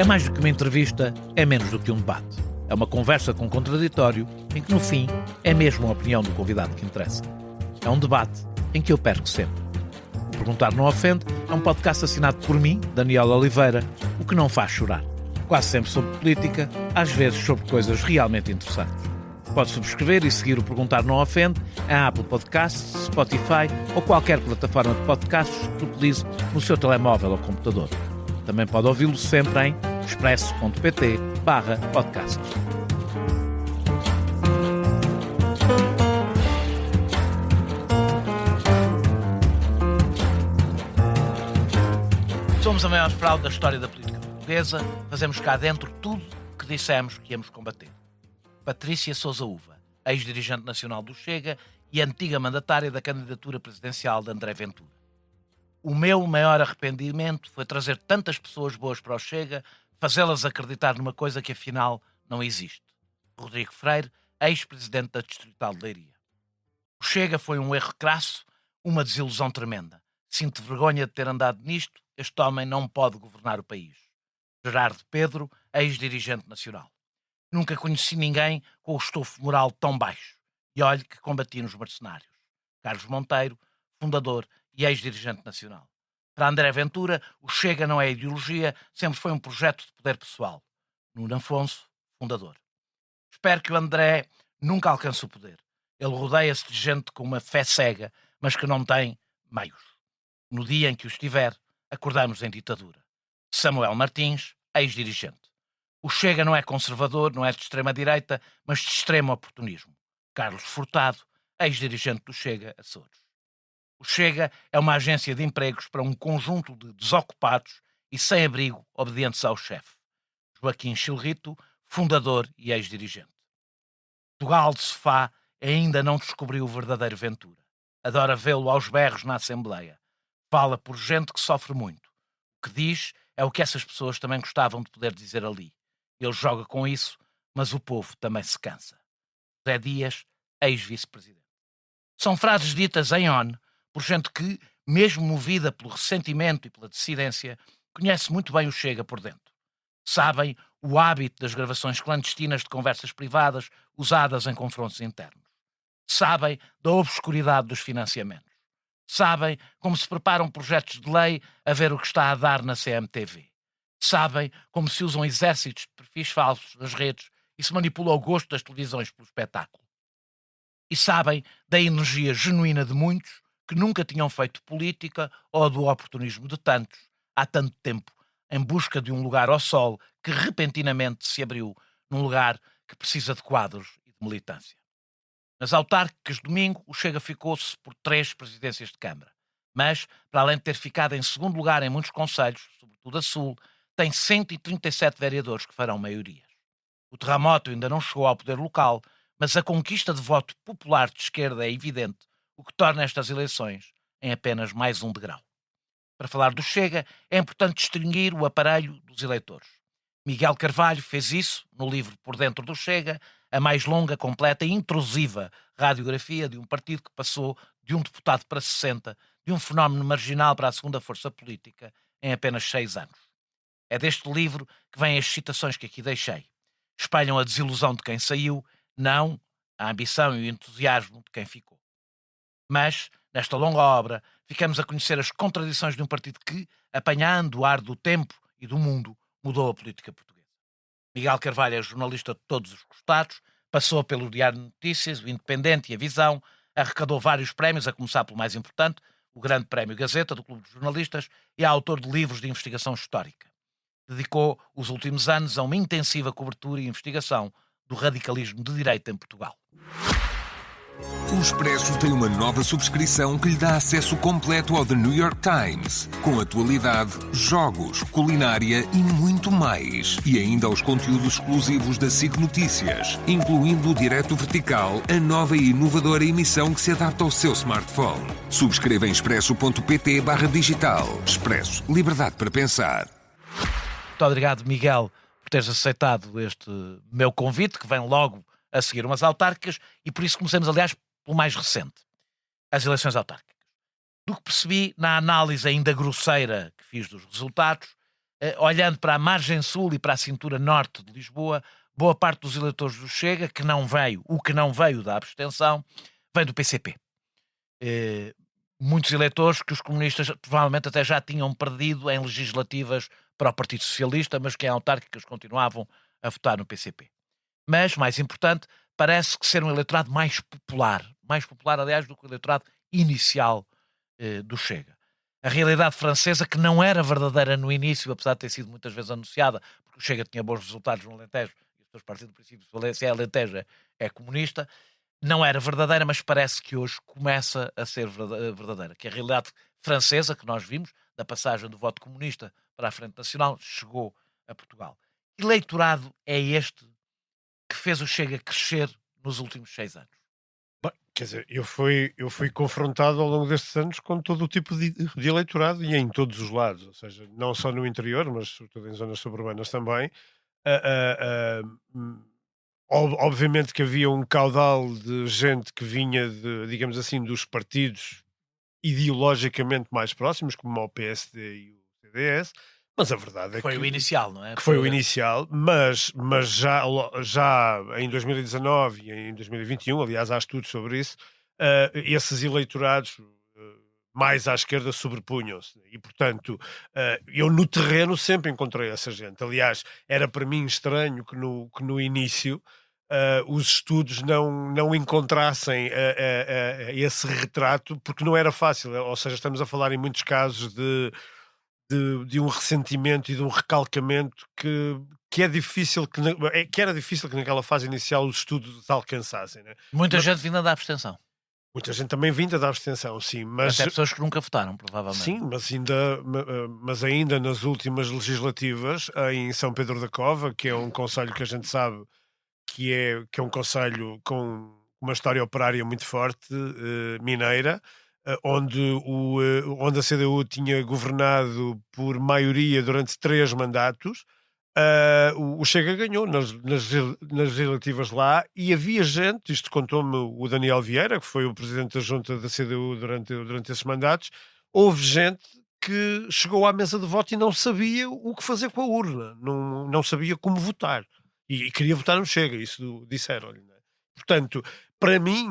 É mais do que uma entrevista, é menos do que um debate. É uma conversa com contraditório, em que no fim é mesmo a opinião do convidado que interessa. É um debate em que eu perco sempre. O Perguntar Não Ofende é um podcast assinado por mim, Daniel Oliveira, o que não faz chorar. Quase sempre sobre política, às vezes sobre coisas realmente interessantes. Pode subscrever e seguir o Perguntar Não Ofende em Apple Podcasts, Spotify ou qualquer plataforma de podcasts que utilize no seu telemóvel ou computador. Também pode ouvi-lo sempre em expresso.pt/podcasts. Somos a maior fraude da história da política portuguesa. Fazemos cá dentro tudo o que dissemos que íamos combater. Patrícia Sousa Uva, ex-dirigente nacional do Chega e antiga mandatária da candidatura presidencial de André Ventura. O meu maior arrependimento foi trazer tantas pessoas boas para o Chega, fazê-las acreditar numa coisa que afinal não existe. Rodrigo Freire, ex-presidente da Distrital de Leiria. O Chega foi um erro crasso, uma desilusão tremenda. Sinto vergonha de ter andado nisto, este homem não pode governar o país. Gerardo Pedro, ex-dirigente nacional. Nunca conheci ninguém com o estofo moral tão baixo. E olhe que combati nos mercenários. Carlos Monteiro, fundador e ex-dirigente nacional. Para André Ventura, o Chega não é ideologia, sempre foi um projeto de poder pessoal. Nuno Afonso, fundador. Espero que o André nunca alcance o poder. Ele rodeia-se de gente com uma fé cega, mas que não tem meios. No dia em que o estiver, acordamos em ditadura. Samuel Martins, ex-dirigente. O Chega não é conservador, não é de extrema-direita, mas de extremo oportunismo. Carlos Furtado, ex-dirigente do Chega, Açores. O Chega é uma agência de empregos para um conjunto de desocupados e sem abrigo obedientes ao chefe. Joaquim Chilrito, fundador e ex-dirigente. Portugal de sofá ainda não descobriu o verdadeiro Ventura. Adora vê-lo aos berros na Assembleia. Fala por gente que sofre muito. O que diz é o que essas pessoas também gostavam de poder dizer ali. Ele joga com isso, mas o povo também se cansa. José Dias, ex-vice-presidente. São frases ditas em on por gente que, mesmo movida pelo ressentimento e pela dissidência, conhece muito bem o Chega por dentro. Sabem o hábito das gravações clandestinas de conversas privadas usadas em confrontos internos. Sabem da obscuridade dos financiamentos. Sabem como se preparam projetos de lei a ver o que está a dar na CMTV. Sabem como se usam exércitos de perfis falsos nas redes e se manipula o gosto das televisões pelo espetáculo. E sabem da energia genuína de muitos que nunca tinham feito política ou do oportunismo de tantos, há tanto tempo, em busca de um lugar ao sol que repentinamente se abriu num lugar que precisa de quadros e de militância. Nas autárquicas de domingo, o Chega ficou-se por 3 presidências de Câmara. Mas, para além de ter ficado em segundo lugar em muitos concelhos, sobretudo a Sul, tem 137 vereadores que farão maiorias. O terremoto ainda não chegou ao poder local, mas a conquista de voto popular de esquerda é evidente, o que torna estas eleições em apenas mais um degrau. Para falar do Chega, é importante distinguir o aparelho dos eleitores. Miguel Carvalho fez isso no livro Por Dentro do Chega, a mais longa, completa e intrusiva radiografia de um partido que passou de um deputado para 60, de um fenómeno marginal para a segunda força política, em apenas 6 anos. É deste livro que vêm as citações que aqui deixei. Espelham a desilusão de quem saiu, não a ambição e o entusiasmo de quem ficou. Mas, nesta longa obra, ficamos a conhecer as contradições de um partido que, apanhando o ar do tempo e do mundo, mudou a política portuguesa. Miguel Carvalho é jornalista de todos os costados, passou pelo Diário de Notícias, o Independente e a Visão, arrecadou vários prémios, a começar pelo mais importante, o Grande Prémio Gazeta, do Clube de Jornalistas, e é autor de livros de investigação histórica. Dedicou os últimos anos a uma intensiva cobertura e investigação do radicalismo de direita em Portugal. O Expresso tem uma nova subscrição que lhe dá acesso completo ao The New York Times, com atualidade, jogos, culinária e muito mais. E ainda aos conteúdos exclusivos da SIC Notícias, incluindo o Direto Vertical, a nova e inovadora emissão que se adapta ao seu smartphone. Subscreva em expresso.pt/digital. Expresso. Liberdade para pensar. Muito obrigado, Miguel, por teres aceitado este meu convite, que vem logo a seguir umas autárquicas, e por isso comecemos, aliás, pelo mais recente, as eleições autárquicas. Do que percebi na análise ainda grosseira que fiz dos resultados, olhando para a margem sul e para a cintura norte de Lisboa, boa parte dos eleitores do Chega, o que não veio da abstenção, vem do PCP. Muitos eleitores que os comunistas provavelmente até já tinham perdido em legislativas para o Partido Socialista, mas que em autárquicas continuavam a votar no PCP. Mas, mais importante, parece que ser um eleitorado mais popular, aliás, do que o eleitorado inicial do Chega. A realidade francesa, que não era verdadeira no início, apesar de ter sido muitas vezes anunciada, porque o Chega tinha bons resultados no Alentejo, e as pessoas partindo do princípio se é Alentejo é comunista, não era verdadeira, mas parece que hoje começa a ser verdadeira. Que a realidade francesa, que nós vimos, da passagem do voto comunista para a Frente Nacional, chegou a Portugal. Que eleitorado é este que fez o Chega crescer nos últimos 6 anos? Bem, quer dizer, eu fui confrontado ao longo destes anos com todo o tipo de eleitorado e em todos os lados, ou seja, não só no interior, mas sobretudo em zonas suburbanas também. Obviamente que havia um caudal de gente que vinha de, digamos assim, dos partidos ideologicamente mais próximos, como o PSD e o CDS, mas a verdade é Foi o inicial, não é? que foi o inicial, mas já em 2019 e em 2021, aliás, há estudos sobre isso, esses eleitorados mais à esquerda sobrepunham-se. E, portanto, eu no terreno sempre encontrei essa gente. Aliás, era para mim estranho que no início os estudos não encontrassem esse retrato, porque não era fácil. Ou seja, estamos a falar em muitos casos de um ressentimento e de um recalcamento que é difícil que era difícil que naquela fase inicial os estudos alcançassem, né? Muita gente vinda da abstenção. Muita gente também vinda da abstenção, sim, mas até pessoas que nunca votaram, provavelmente. Sim, mas ainda nas últimas legislativas em São Pedro da Cova, que é um concelho que a gente sabe que é um concelho com uma história operária muito forte, mineira, onde a CDU tinha governado por maioria durante 3 mandatos. O Chega ganhou nas legislativas lá e havia gente, isto contou-me o Daniel Vieira, que foi o presidente da junta da CDU durante esses mandatos, houve gente que chegou à mesa de voto e não sabia o que fazer com a urna, não sabia como votar e queria votar no Chega, isso disseram-lhe, né? Portanto, para mim,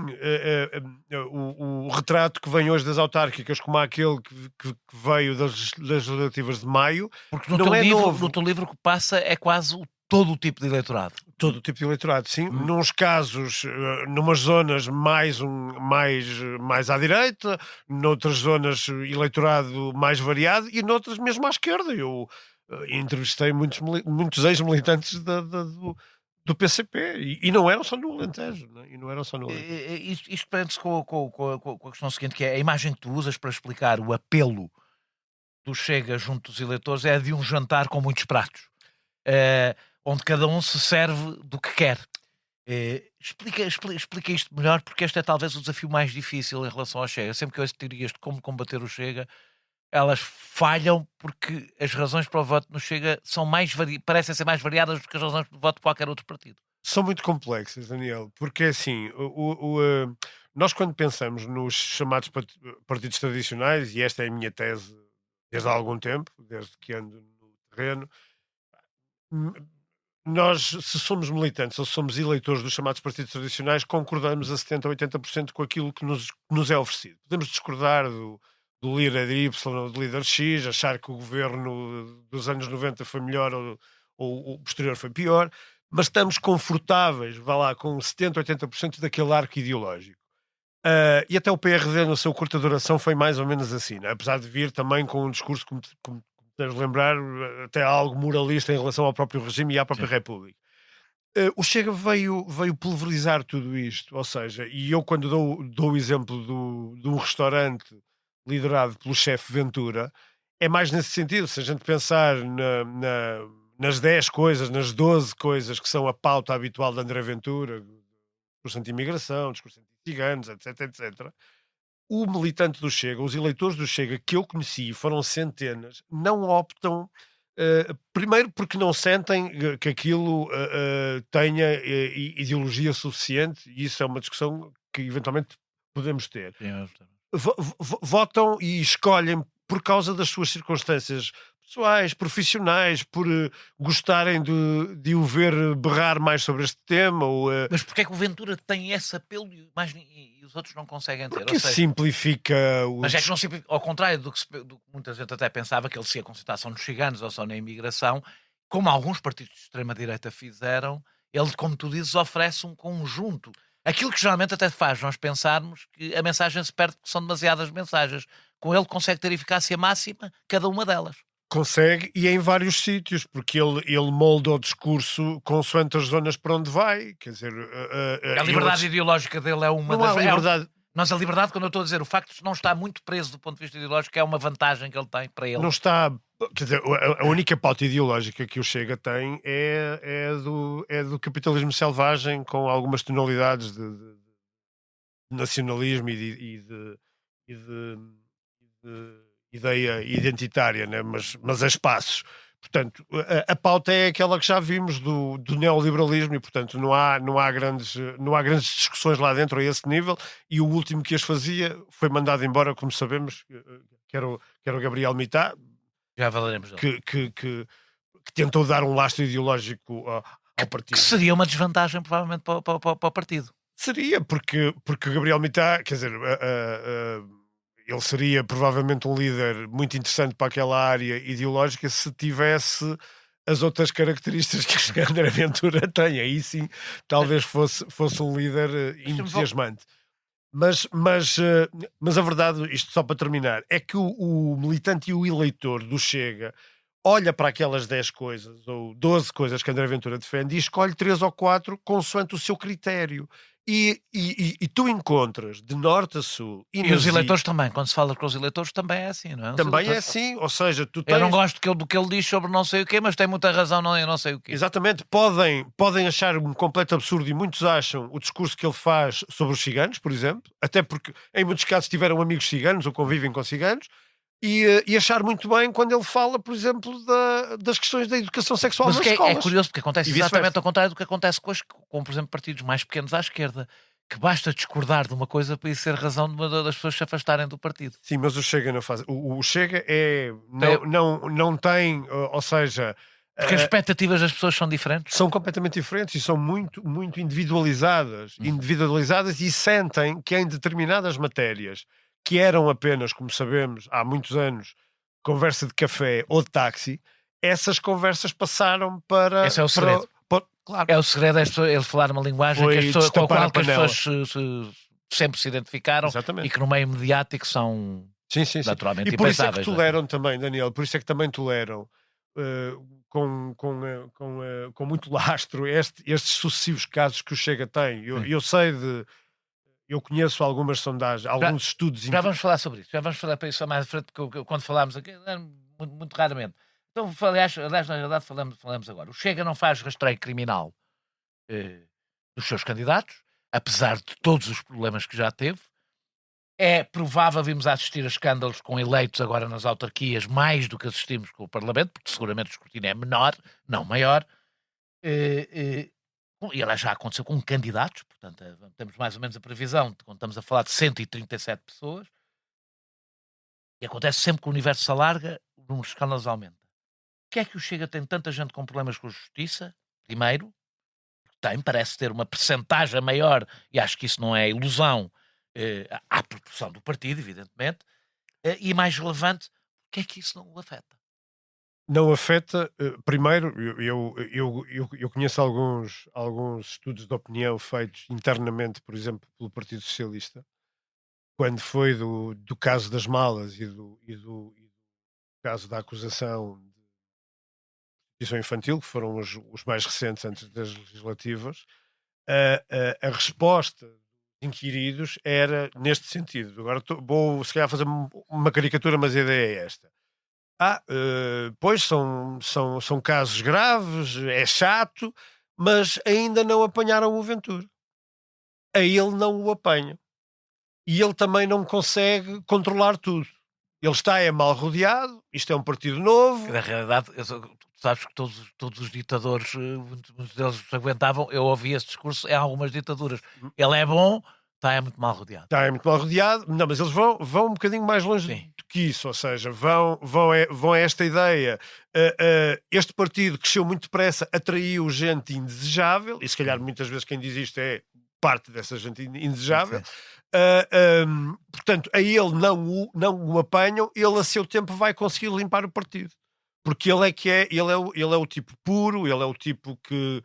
o retrato que vem hoje das autárquicas, como aquele que veio das legislativas de maio, porque no não teu é livro, novo. No teu livro que passa é quase todo o tipo de eleitorado. Todo o tipo de eleitorado, sim. Nos casos, numas zonas mais à direita, noutras zonas eleitorado mais variado e noutras mesmo à esquerda. Eu entrevistei muitos ex-militantes do PCP e não eram só no Alentejo, né? E não eram só no Alentejo. Isto prende-se com a questão seguinte, que é a imagem que tu usas para explicar o apelo do Chega junto dos eleitores é a de um jantar com muitos pratos, onde cada um se serve do que quer. Explica isto melhor, porque este é talvez o desafio mais difícil em relação ao Chega. Sempre que eu ouço teorias de como combater o Chega, elas falham porque as razões para o voto no Chega parecem ser mais variadas do que as razões para o voto de qualquer outro partido. São muito complexas, Daniel, porque assim, nós quando pensamos nos chamados partidos tradicionais, e esta é a minha tese desde há algum tempo, desde que ando no terreno, nós, se somos militantes ou se somos eleitores dos chamados partidos tradicionais, concordamos a 70% ou 80% com aquilo que nos é oferecido. Podemos discordar do líder Y ou do líder X, achar que o governo dos anos 90 foi melhor ou o posterior foi pior, mas estamos confortáveis, vá lá, com 70% ou 80% daquele arco ideológico. E até o PRD, na sua curta duração, foi mais ou menos assim, né? Apesar de vir também com um discurso, como deves lembrar, até algo moralista em relação ao próprio regime e à própria República. O Chega veio pulverizar tudo isto, ou seja, e eu quando dou o exemplo de um restaurante liderado pelo chefe Ventura, é mais nesse sentido. Se a gente pensar nas 10 coisas, nas 12 coisas que são a pauta habitual de André Ventura, discurso anti-imigração, discurso anti-ciganos, etc, etc, o militante do Chega, os eleitores do Chega que eu conheci, foram centenas, não optam, primeiro porque não sentem que aquilo tenha ideologia suficiente, e isso é uma discussão que eventualmente podemos ter. Votam e escolhem por causa das suas circunstâncias pessoais, profissionais, por gostarem de o ver berrar mais sobre este tema. Mas porquê é que o Ventura tem esse apelo e os outros não conseguem ter? Porque Ou seja, simplifica mas é que não ao contrário do que muita gente até pensava, que ele se ia concentrar só nos ciganos ou só na imigração, como alguns partidos de extrema-direita fizeram, ele, como tu dizes, oferece um conjunto. Aquilo que geralmente até faz nós pensarmos que a mensagem se perde porque são demasiadas mensagens. Com ele consegue ter eficácia máxima cada uma delas. consegue, e em vários sítios, porque ele molda o discurso consoante as zonas para onde vai. Quer dizer, A liberdade ideológica dele é uma não há das... liberdade. Mas a liberdade, quando eu estou a dizer, o facto de não estar muito preso do ponto de vista ideológico, é uma vantagem que ele tem para ele. Não está. Quer dizer, a única pauta ideológica que o Chega tem é do capitalismo selvagem, com algumas tonalidades de nacionalismo e de ideia identitária, né? Mas a espaços. Portanto, a pauta é aquela que já vimos do neoliberalismo e, portanto, não há grandes discussões lá dentro a esse nível, e o último que as fazia foi mandado embora, como sabemos, que era o Gabriel Mitá, Já falaremos dele. que tentou dar um lastro ideológico ao partido. Que seria uma desvantagem, provavelmente, para o partido. Seria, porque o Gabriel Mitá, quer dizer, ele seria provavelmente um líder muito interessante para aquela área ideológica se tivesse as outras características que André Ventura tem. Aí sim, talvez fosse um líder entusiasmante. Mas a verdade, isto só para terminar, é que o militante e o eleitor do Chega olha para aquelas 10 coisas ou 12 coisas que André Ventura defende e escolhe 3 ou 4 consoante o seu critério. E tu encontras de norte a sul e os eleitores também, quando se fala com os eleitores, também é assim, não é? Também é assim, ou seja, tu tens... Eu não gosto do que ele diz sobre não sei o quê, mas tem muita razão, eu não sei o quê. Exatamente, podem achar um completo absurdo, e muitos acham, o discurso que ele faz sobre os ciganos, por exemplo, até porque em muitos casos tiveram amigos ciganos ou convivem com ciganos, e achar muito bem quando ele fala, por exemplo, das questões da educação sexual nas escolas. É curioso, porque acontece exatamente ao contrário do que acontece com, por exemplo, partidos mais pequenos à esquerda, que basta discordar de uma coisa para isso ser razão das pessoas se afastarem do partido. Sim, mas o Chega não faz. O Chega não tem, ou seja... Porque as expectativas das pessoas são diferentes. São completamente diferentes e são muito, muito individualizadas e sentem que em determinadas matérias que eram apenas, como sabemos, há muitos anos, conversa de café ou de táxi, essas conversas passaram para... Esse é o segredo. Claro. É o segredo, ele falar uma linguagem com a qual as pessoas sempre se identificaram. Exatamente. E que no meio mediático são naturalmente impensáveis. E por isso é que toleram também, Daniel, por isso é que também toleram com muito lastro estes sucessivos casos que o Chega tem. Eu sei eu conheço algumas sondagens, alguns estudos... Já vamos falar sobre isso, já vamos falar para isso mais à frente, porque quando falámos aqui, muito raramente. Então, aliás, na realidade, falamos agora. O Chega não faz rastreio criminal dos seus candidatos, apesar de todos os problemas que já teve. É provável virmos a assistir a escândalos com eleitos agora nas autarquias, mais do que assistimos com o Parlamento, porque seguramente o escrutínio é menor, não maior. E ela já aconteceu com candidatos, portanto, temos mais ou menos a previsão de quando estamos a falar de 137 pessoas. E acontece sempre que o universo se alarga, o número de escândalos aumenta. Porquê é que o Chega tem tanta gente com problemas com a justiça? Primeiro, parece ter uma percentagem maior, e acho que isso não é ilusão, à proporção do partido, evidentemente, e mais relevante, porquê é que isso não o afeta? Não afeta, primeiro, eu conheço alguns estudos de opinião feitos internamente, por exemplo, pelo Partido Socialista, quando foi do caso das malas e do caso da acusação de prostituição infantil, que foram os mais recentes antes das legislativas, a resposta dos inquiridos era neste sentido. Agora vou, se calhar, fazer uma caricatura, mas a ideia é esta. Pois são casos graves, é chato, mas ainda não apanharam o Ventura. A ele não o apanham. E ele também não consegue controlar tudo. Ele está mal rodeado, isto é um partido novo. Na realidade, sabes que todos os ditadores, muitos deles aguentavam, eu ouvi esse discurso em algumas ditaduras. Ele é bom, Está muito mal rodeado. Está muito mal rodeado. Não, mas eles vão um bocadinho mais longe Sim. do que isso, ou seja, vão a esta ideia. Este partido cresceu muito depressa, atraiu gente indesejável, e se calhar muitas vezes quem diz isto é parte dessa gente indesejável. Portanto, a ele não o apanham, ele a seu tempo vai conseguir limpar o partido. Porque ele é o tipo puro, ele é o tipo que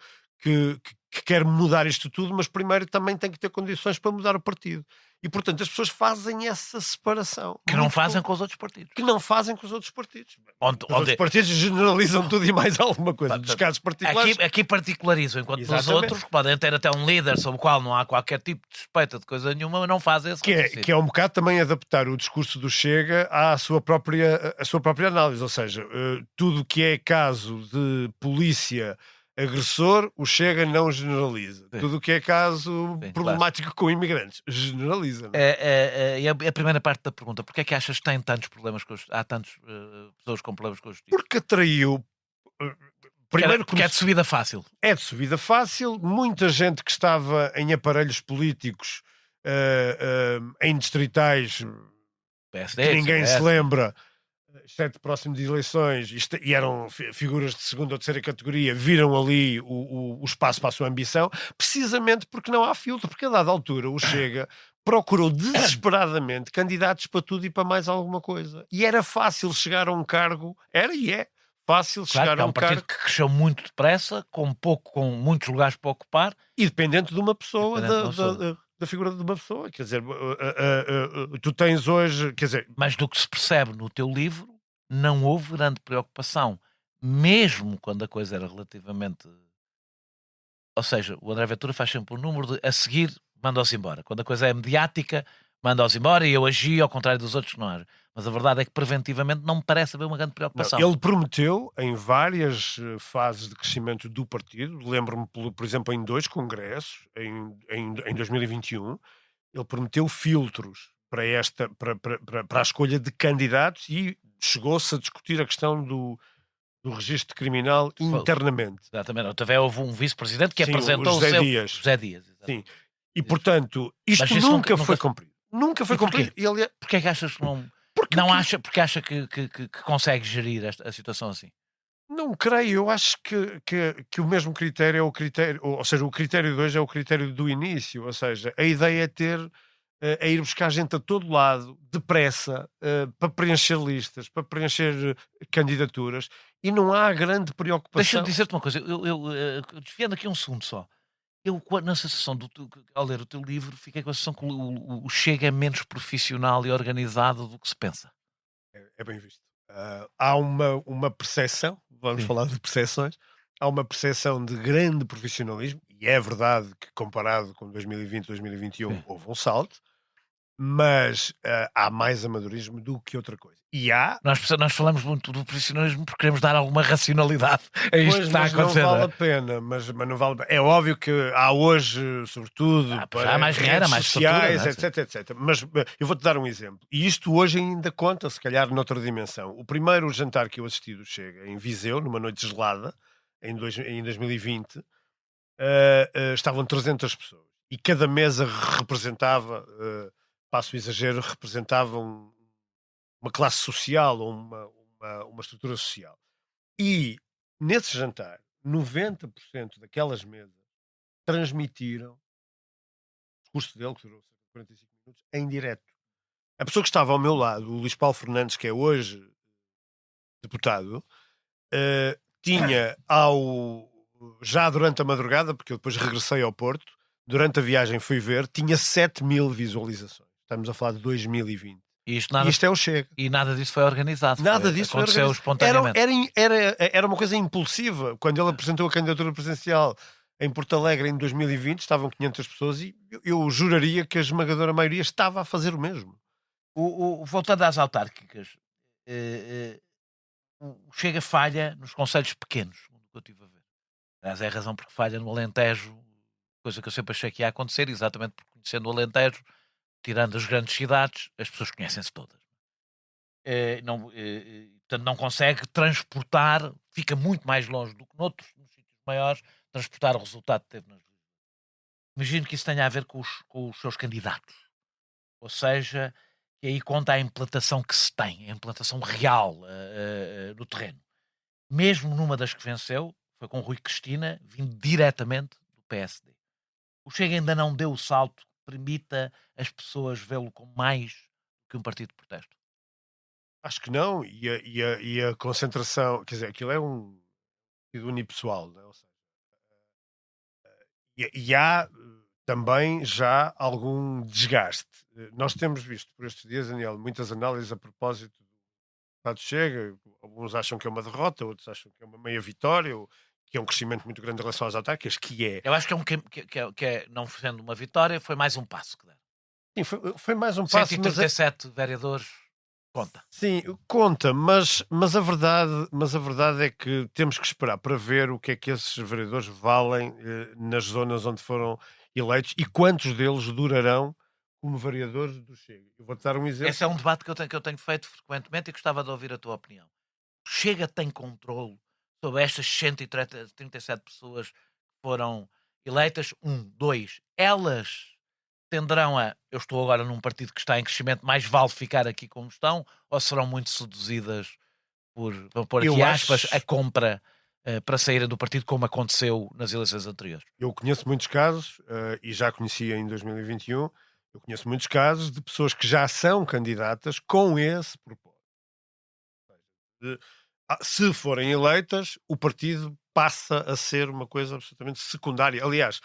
quer mudar isto tudo, mas primeiro também tem que ter condições para mudar o partido. E, portanto, as pessoas fazem essa separação. Que não fazem com os outros partidos. Que não fazem com os outros partidos. Os Onde outros partidos generalizam tudo e mais alguma coisa. Dos casos particulares... Aqui particularizam, enquanto os Exatamente. outros, que podem ter até um líder sobre o qual não há qualquer tipo de suspeita de coisa nenhuma, mas não fazem esse raciocínio. Que é um bocado também adaptar o discurso do Chega à sua própria análise. Ou seja, tudo que é caso de polícia agressor, o Chega não generaliza. Sim. Tudo o que é caso problemático com imigrantes, generaliza. Não é? E a primeira parte da pergunta, porquê é que achas que tem tantos problemas há tantas pessoas com problemas com a justiça? Porque atraiu... Primeiro, porque é de subida fácil. É de subida fácil. Muita gente que estava em aparelhos políticos, em distritais, PSD, que ninguém CDS, se lembra, exceto próximo de eleições, e eram figuras de segunda ou terceira categoria, viram ali o espaço para a sua ambição, precisamente porque não há filtro, porque a dada altura o Chega procurou desesperadamente candidatos para tudo e para mais alguma coisa. E era fácil chegar a um cargo, era e é fácil chegar a um partido cargo que cresceu muito depressa, com muitos lugares para ocupar. E dependente de uma pessoa, da figura de uma pessoa. Quer dizer, tu tens hoje... Quer dizer, mas do que se percebe no teu livro, não houve grande preocupação, mesmo quando a coisa era relativamente... Ou seja, o André Ventura faz sempre um número de a seguir, manda-os embora. Quando a coisa é mediática, manda-os embora e eu agi ao contrário dos outros que não agem. Mas a verdade é que preventivamente não me parece haver uma grande preocupação. Não, ele prometeu em várias fases de crescimento do partido, lembro-me, por exemplo, em 2 congressos, em 2021, ele prometeu filtros para a escolha de candidatos e chegou-se a discutir a questão do registro criminal internamente. Exatamente. Também houve um vice-presidente que apresentou o José Dias. José Dias. Sim. E, portanto, isto nunca foi cumprido. Nunca foi cumprido. Porquê é que achas que não... Porque acha que consegue gerir a situação assim? Não creio, eu acho que o mesmo critério é o critério, ou seja, o critério de hoje é o critério do início, ou seja, a ideia é ir buscar gente a todo lado, depressa, para preencher listas, para preencher candidaturas, e não há grande preocupação. Deixa-me dizer-te uma coisa, eu desviando aqui um segundo só. Eu, na sensação, ao ler o teu livro, fiquei com a sensação que o Chega é menos profissional e organizado do que se pensa. É bem visto. Há uma percepção, vamos falar de percepções, há uma percepção de grande profissionalismo, e é verdade que comparado com 2020, 2021 houve um salto, mas há mais amadorismo do que outra coisa. E há... Nós falamos muito do profissionalismo porque queremos dar alguma racionalidade a isto que está a acontecer. Não vale a pena, mas não vale a pena. É óbvio que há hoje, sobretudo, há mais dinheiro, há mais sociais, estrutura, etc. Mas eu vou-te dar um exemplo. E isto hoje ainda conta, se calhar, noutra dimensão. O primeiro jantar que eu assisti do Chega, em Viseu, numa noite gelada, em 2020, estavam 300 pessoas. E cada mesa representava... passo o exagero, representavam uma classe social ou uma estrutura social. E, nesse jantar, 90% daquelas mesas transmitiram o discurso dele, que durou 45 minutos, em direto. A pessoa que estava ao meu lado, o Luís Paulo Fernandes, que é hoje deputado, tinha já durante a madrugada, porque eu depois regressei ao Porto, durante a viagem fui ver, tinha 7.000 visualizações. Estamos a falar de 2020. Isto é o Chega. E nada disso foi organizado. Nada disso aconteceu espontaneamente. Era uma coisa impulsiva. Quando ele apresentou a candidatura presidencial em Porto Alegre em 2020, estavam 500 pessoas e eu juraria que a esmagadora maioria estava a fazer o mesmo. Voltando às autárquicas, o Chega falha nos concelhos pequenos, como eu estive a ver. Aliás, é a razão porque falha no Alentejo, coisa que eu sempre achei que ia acontecer, exatamente porque conhecendo o Alentejo, tirando as grandes cidades, as pessoas conhecem-se todas. Portanto, não consegue transportar, fica muito mais longe do que nos sítios maiores, transportar o resultado que teve nas legislativas. Imagino que isso tenha a ver com os seus candidatos. Ou seja, que aí conta a implantação que se tem, a implantação real no terreno. Mesmo numa das que venceu, foi com Rui Cristina, vindo diretamente do PSD. O Chega ainda não deu o salto que permita as pessoas vê-lo como mais que um partido de protesto. Acho que não, e a concentração, quer dizer, aquilo é um partido unipessoal, né? Ou seja, e há também já algum desgaste. Nós temos visto por estes dias, Daniel, muitas análises a propósito do Estado Chega. Alguns acham que é uma derrota, outros acham que é uma meia vitória, ou que é um crescimento muito grande em relação às autárquicas, que é. Eu acho que não sendo uma vitória, foi mais um passo que deram. Sim, foi mais um passo, 137 vereadores, conta. sim, conta, mas a verdade é que temos que esperar para ver o que é que esses vereadores valem nas zonas onde foram eleitos e quantos deles durarão como vereadores do Chega. Eu vou-te dar um exemplo. Esse é um debate que eu tenho feito frequentemente e gostava de ouvir a tua opinião. O Chega tem controle sobre estas 137 pessoas que foram eleitas? Dois. Elas tenderão a, eu estou agora num partido que está em crescimento, mais vale ficar aqui como estão, ou serão muito seduzidas por, vou pôr aqui aspas, a compra para saírem do partido, como aconteceu nas eleições anteriores? Eu conheço muitos casos, e já conhecia em 2021, eu conheço muitos casos de pessoas que já são candidatas com esse propósito. Se forem eleitas, o partido passa a ser uma coisa absolutamente secundária. Aliás,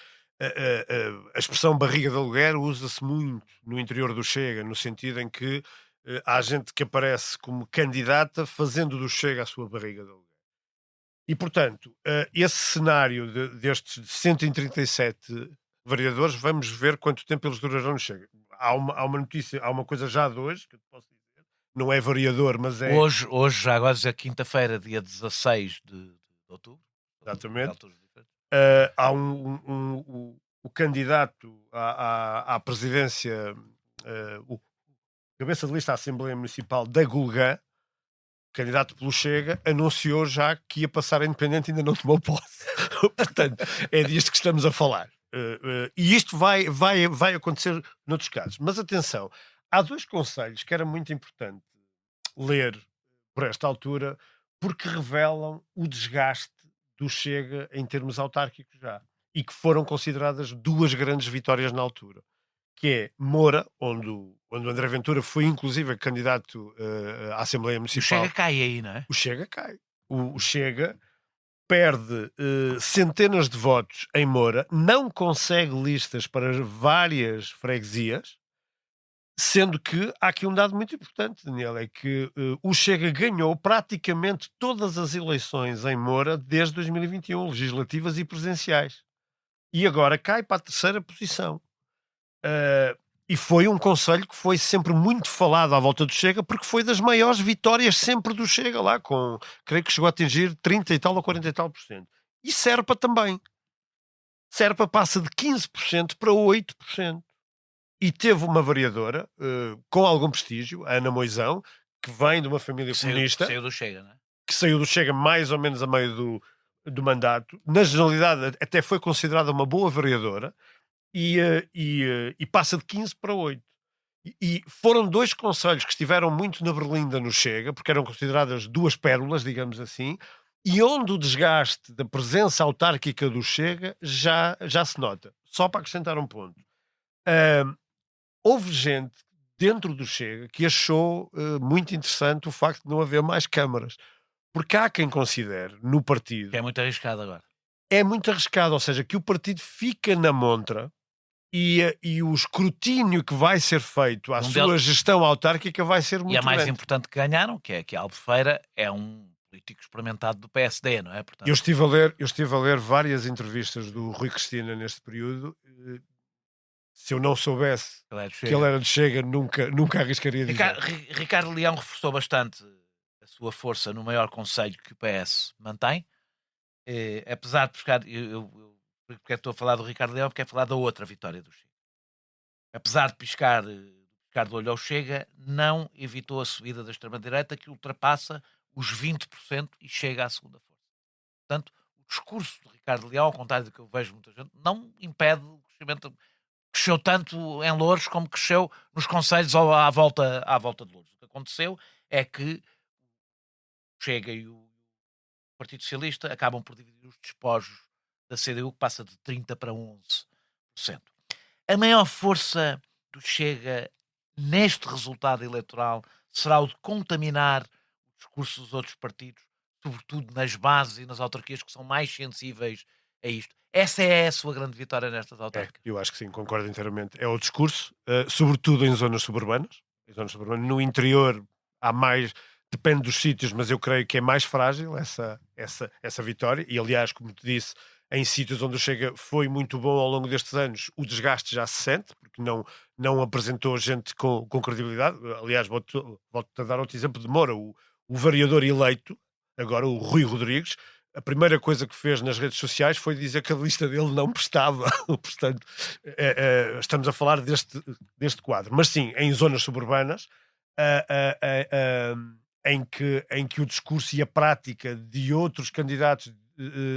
a expressão barriga de aluguer usa-se muito no interior do Chega, no sentido em que há gente que aparece como candidata fazendo do Chega a sua barriga de aluguer. E, portanto, esse cenário destes 137 vereadores, vamos ver quanto tempo eles durarão no Chega. Há uma notícia, há uma coisa já de hoje, que eu te posso dizer, não é vereador, mas é... Hoje já agora é quinta-feira, dia 16 de outubro. Exatamente. Há o candidato à presidência, o cabeça de lista à Assembleia Municipal da Gulgã, candidato pelo Chega, anunciou já que ia passar a independente e ainda não tomou posse. Portanto, é disto que estamos a falar. E isto vai acontecer noutros casos. Mas atenção, há dois conselhos que era muito importante ler por esta altura, porque revelam o desgaste do Chega em termos autárquicos já. E que foram consideradas duas grandes vitórias na altura. Que é Moura, onde o André Ventura foi inclusive candidato à Assembleia Municipal. O Chega cai aí, não é? O Chega cai. O Chega perde centenas de votos em Moura, não consegue listas para várias freguesias, sendo que há aqui um dado muito importante, Daniel, é que o Chega ganhou praticamente todas as eleições em Moura desde 2021, legislativas e presidenciais. E agora cai para a terceira posição. E foi um conselho que foi sempre muito falado à volta do Chega, porque foi das maiores vitórias sempre do Chega lá, creio que chegou a atingir 30 e tal ou 40 e tal %. E Serpa também. Serpa passa de 15% para 8%. E teve uma vereadora com algum prestígio, a Ana Moisão, que vem de uma família comunista. Saiu do Chega, não é? Que saiu do Chega mais ou menos a meio do mandato. Na generalidade, até foi considerada uma boa vereadora. E passa de 15 para 8. E foram dois conselhos que estiveram muito na berlinda no Chega, porque eram consideradas duas pérolas, digamos assim, e onde o desgaste da presença autárquica do Chega já se nota. Só para acrescentar um ponto. Houve gente dentro do Chega que achou muito interessante o facto de não haver mais câmaras. Porque há quem considere no partido... Que é muito arriscado agora. É muito arriscado, ou seja, que o partido fica na montra e o escrutínio que vai ser feito à sua gestão autárquica vai ser muito grande. E a mais importante que ganharam, que é que a Albufeira é um político experimentado do PSD, não é? Portanto... Eu estive a ler várias entrevistas do Rui Cristina neste período. Se eu não soubesse que ele era de Chega, nunca arriscaria dizer. Ricardo Leão reforçou bastante a sua força no maior conselho que o PS mantém. Apesar de buscar... Porque estou a falar do Ricardo Leão, porque é falar da outra vitória do Chega. Apesar de piscar de olho ao Chega, não evitou a subida da extrema-direita, que ultrapassa os 20% e chega à segunda força. Portanto, o discurso de Ricardo Leão, ao contrário do que eu vejo muita gente, não impede o crescimento cresceu tanto em Loures como cresceu nos concelhos à volta de Loures. O que aconteceu é que o Chega e o Partido Socialista acabam por dividir os despojos da CDU, que passa de 30% para 11%. A maior força do Chega neste resultado eleitoral será o de contaminar o discurso dos outros partidos, sobretudo nas bases e nas autarquias que são mais sensíveis a isto. Essa é a sua grande vitória nestas autárquicas. Eu acho que sim, concordo inteiramente. É o discurso, sobretudo em zonas suburbanas. No interior há mais, depende dos sítios, mas eu creio que é mais frágil essa vitória. E aliás, como te disse, em sítios onde o Chega foi muito bom ao longo destes anos, o desgaste já se sente, porque não apresentou gente com credibilidade. Aliás, volto a dar outro exemplo de Moura, o vereador eleito, agora o Rui Rodrigues. A primeira coisa que fez nas redes sociais foi dizer que a lista dele não prestava. Portanto, estamos a falar deste quadro. Mas sim, em zonas suburbanas, em que o discurso e a prática de outros candidatos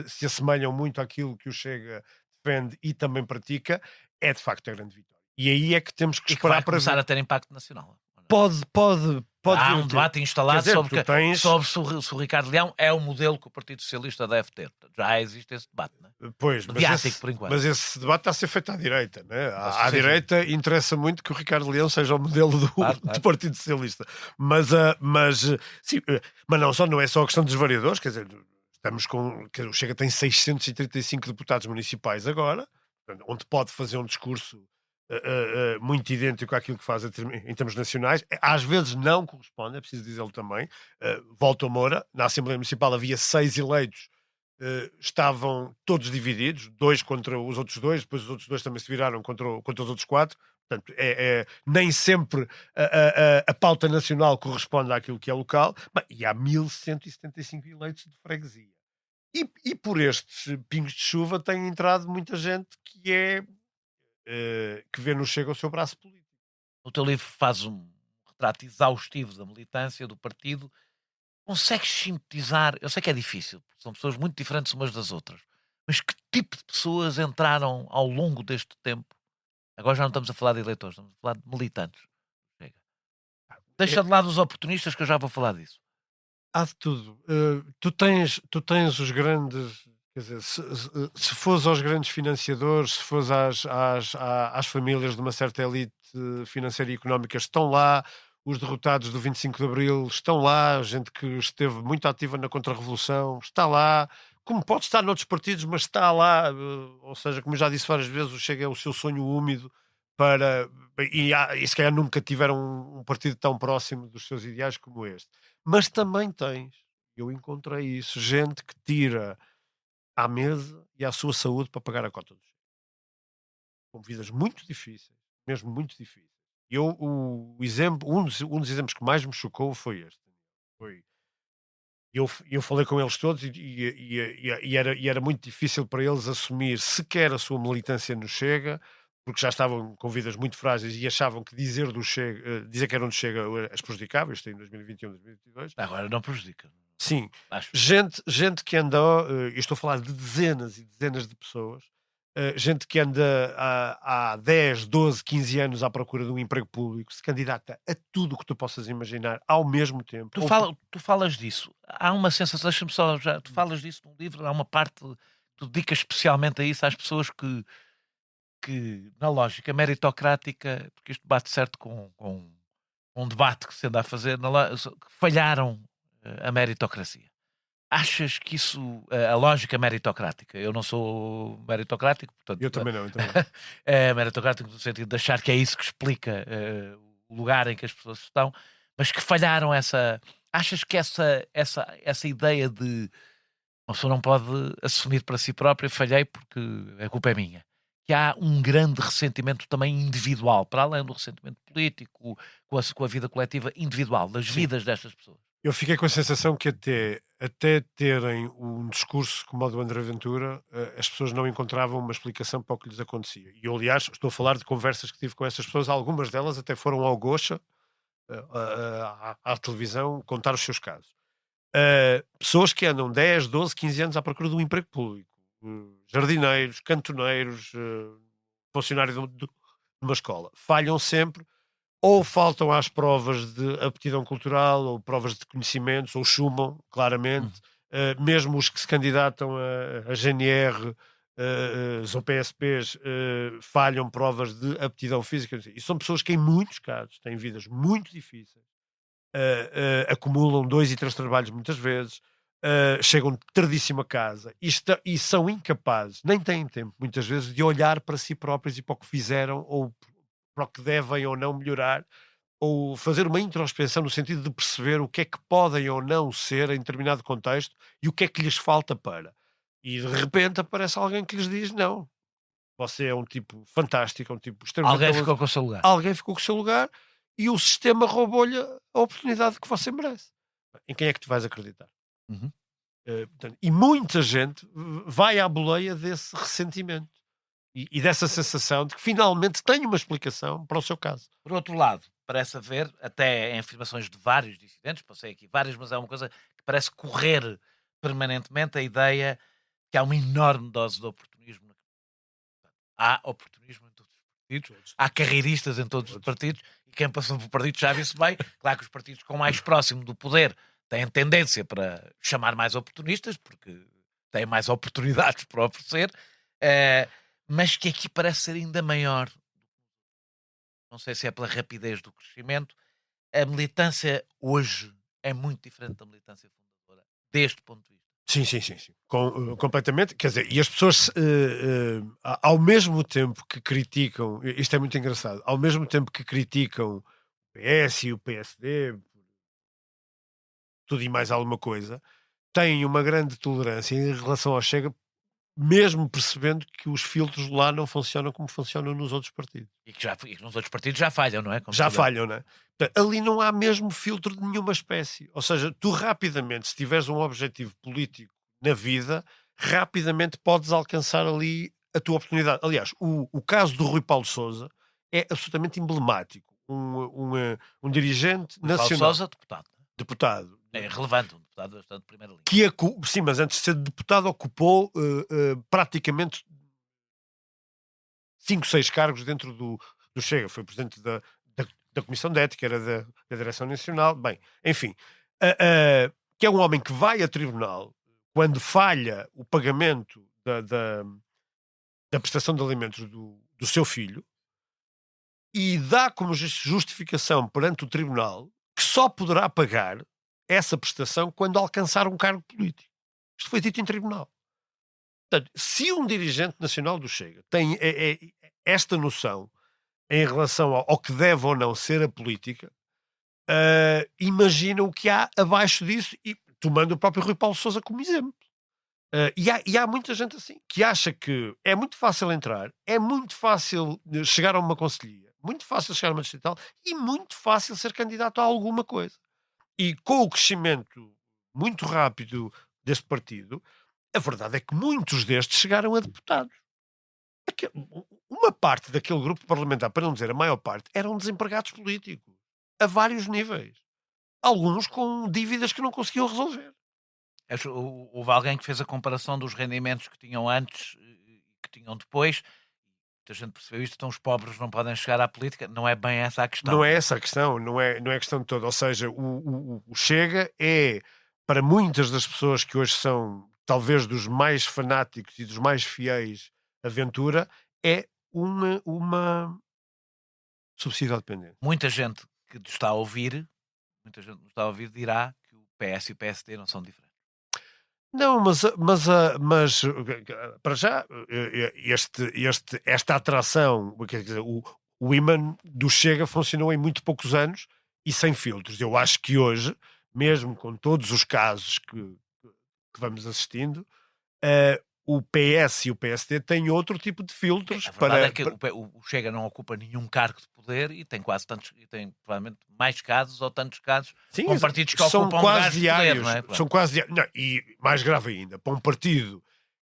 se assemelham muito àquilo que o Chega defende e também pratica, é de facto a grande vitória. E aí é que temos que esperar vai para começar ver. a ter impacto nacional. Pode Há vir um a ter. debate instalado Quer dizer, sobre, tu tens- sobre se o Ricardo Leão é o modelo que o Partido Socialista deve ter. Já existe esse debate, não é? Pois, Mediático, por enquanto. mas esse debate está a ser feito à direita, né? À Sim, sim. direita interessa muito que o Ricardo Leão seja o modelo Claro. do Partido Socialista. Mas não é só a questão dos vereadores, quer dizer, estamos com. O Chega tem 635 deputados municipais agora, onde pode fazer um discurso muito idêntico àquilo que faz em termos nacionais. Às vezes não corresponde, é preciso dizê-lo também. Volto a Moura, na Assembleia Municipal havia 6 eleitos. Estavam todos divididos, 2 contra os outros 2, depois os outros 2 também se viraram contra os outros 4. Portanto, nem sempre a pauta nacional corresponde àquilo que é local. E há 1175 eleitos de freguesia. E por estes pingos de chuva tem entrado muita gente que vê no Chega o seu braço político. O teu livro faz um retrato exaustivo da militância do partido. Consegues sintetizar? Eu sei que é difícil, porque são pessoas muito diferentes umas das outras, mas que tipo de pessoas entraram ao longo deste tempo? Agora já não estamos a falar de eleitores, estamos a falar de militantes. Chega. Deixa de lado os oportunistas, que eu já vou falar disso. Há de tudo. Tu tens os grandes. Quer dizer, se fores aos grandes financiadores, se fores às famílias de uma certa elite financeira e económica, estão lá. Os derrotados do 25 de Abril estão lá. Gente que esteve muito ativa na Contra-Revolução está lá. Como pode estar noutros partidos, mas está lá. Ou seja, como eu já disse várias vezes, o Chega é o seu sonho úmido para... E se calhar nunca tiveram um partido tão próximo dos seus ideais como este. Mas também tens, eu encontrei isso, gente que tira à mesa e à sua saúde para pagar a cota do Chega. Com vidas muito difíceis, mesmo muito difíceis. Um dos exemplos que mais me chocou foi este. Eu falei com eles todos e era muito difícil para eles assumir sequer a sua militância no Chega, porque já estavam com vidas muito frágeis e achavam que dizer que eram do Chega as prejudicava. Isto em 2021, 2022. Agora não prejudica. Sim, Acho. gente que andou, eu estou a falar de dezenas e dezenas de pessoas, gente que anda há 10, 12, 15 anos à procura de um emprego público, se candidata a tudo o que tu possas imaginar ao mesmo tempo. Tu falas disso. Há uma sensação, deixa-me só, tu falas disso num livro, há uma parte, tu dedicas especialmente a isso, às pessoas que na lógica meritocrática, porque isto bate certo com um debate que se anda a fazer, que falharam a meritocracia. Achas que isso, a lógica meritocrática, eu não sou meritocrático, portanto... Eu também não. É meritocrático no sentido de achar que é isso que explica o lugar em que as pessoas estão, mas que falharam essa... Achas que essa ideia de uma pessoa não pode assumir para si própria, falhei porque a culpa é minha, que há um grande ressentimento também individual, para além do ressentimento político, com a vida coletiva individual, das vidas destas pessoas? Eu fiquei com a sensação que até terem um discurso como o do André Ventura, as pessoas não encontravam uma explicação para o que lhes acontecia. E eu, aliás, estou a falar de conversas que tive com essas pessoas, algumas delas até foram ao Gocha, à televisão, contar os seus casos. Pessoas que andam 10, 12, 15 anos à procura de um emprego público. Jardineiros, cantoneiros, funcionário de uma escola. Falham sempre, ou faltam às provas de aptidão cultural, ou provas de conhecimentos, ou chumam, claramente. Mesmo os que se candidatam a GNR, ou PSPs, falham provas de aptidão física. E são pessoas que, em muitos casos, têm vidas muito difíceis, acumulam 2 e 3 trabalhos muitas vezes, chegam tardíssimo a casa e são incapazes, nem têm tempo, muitas vezes, de olhar para si próprios e para o que fizeram, ou para o que devem ou não melhorar, ou fazer uma introspecção no sentido de perceber o que é que podem ou não ser em determinado contexto e o que é que lhes falta para. E de repente aparece alguém que lhes diz: não, você é um tipo fantástico, é um tipo extremamente Alguém talentoso. ficou com o seu lugar. Alguém ficou com o seu lugar e o sistema roubou-lhe a oportunidade que você merece. Em quem é que tu vais acreditar? Uhum. Portanto, e muita gente vai à boleia desse ressentimento e dessa sensação de que finalmente tem uma explicação para o seu caso. Por outro lado, parece haver, até em afirmações de vários dissidentes, passei aqui várias, mas é uma coisa que parece correr permanentemente a ideia que há uma enorme dose de oportunismo. Há oportunismo em todos os partidos, há carreiristas em todos os partidos, e quem passou por partidos já viu-se bem. Claro que os partidos com mais próximo do poder têm tendência para chamar mais oportunistas, porque têm mais oportunidades para oferecer, mas que aqui parece ser ainda maior. Não sei se é pela rapidez do crescimento. A militância hoje é muito diferente da militância fundadora, deste ponto de vista. Sim. Completamente. Quer dizer, e as pessoas, ao mesmo tempo que criticam, isto é muito engraçado, ao mesmo tempo que criticam o PS e o PSD, tudo e mais alguma coisa, têm uma grande tolerância em relação ao Chega, mesmo percebendo que os filtros lá não funcionam como funcionam nos outros partidos. E que nos outros partidos já falham, não é? Como Já sabemos. falham, não é? Portanto, ali não há mesmo filtro de nenhuma espécie. Ou seja, tu rapidamente, se tiveres um objetivo político na vida, rapidamente podes alcançar ali a tua oportunidade. Aliás, o caso do Rui Paulo Sousa é absolutamente emblemático. Um dirigente Paulo nacional, Sousa, deputado. deputado, É relevante, um deputado bastante de primeira linha. sim, mas antes de ser deputado ocupou praticamente 5, 6 cargos dentro do Chega. Foi presidente da Comissão de Ética, era da Direção Nacional. Bem, enfim, que é um homem que vai a tribunal quando falha o pagamento da prestação de alimentos do seu filho e dá como justificação perante o tribunal que só poderá pagar essa prestação quando alcançar um cargo político. Isto foi dito em tribunal. Portanto, se um dirigente nacional do Chega tem esta noção em relação ao que deve ou não ser a política, imagina o que há abaixo disso, e tomando o próprio Rui Paulo Sousa como exemplo. E há muita gente assim, que acha que é muito fácil entrar, é muito fácil chegar a uma conselhia, muito fácil chegar a uma distrital e muito fácil ser candidato a alguma coisa. E com o crescimento muito rápido deste partido, a verdade é que muitos destes chegaram a deputados. Uma parte daquele grupo parlamentar, para não dizer a maior parte, eram desempregados políticos, a vários níveis. Alguns com dívidas que não conseguiam resolver. Houve alguém que fez a comparação dos rendimentos que tinham antes e que tinham depois. Muita gente percebeu isto, então os pobres não podem chegar à política. Não é bem essa a questão. Não é essa a questão, não é a questão de toda. Ou seja, o Chega é, para muitas das pessoas que hoje são talvez dos mais fanáticos e dos mais fiéis à Ventura, é uma subsídio ao dependente. Muita gente que nos está a ouvir dirá que o PS e o PSD não são diferentes. Não, mas para já, esta atração, quer dizer, o imã do Chega funcionou em muito poucos anos e sem filtros. Eu acho que hoje, mesmo com todos os casos que vamos assistindo, o PS e o PSD têm outro tipo de filtros. A verdade é que o Chega não ocupa nenhum cargo de poder e tem provavelmente mais casos ou tantos casos. Sim, com partidos que são ocupam quase lugares de diários, poder, não é? são quase diários. Não, e mais grave ainda, para um partido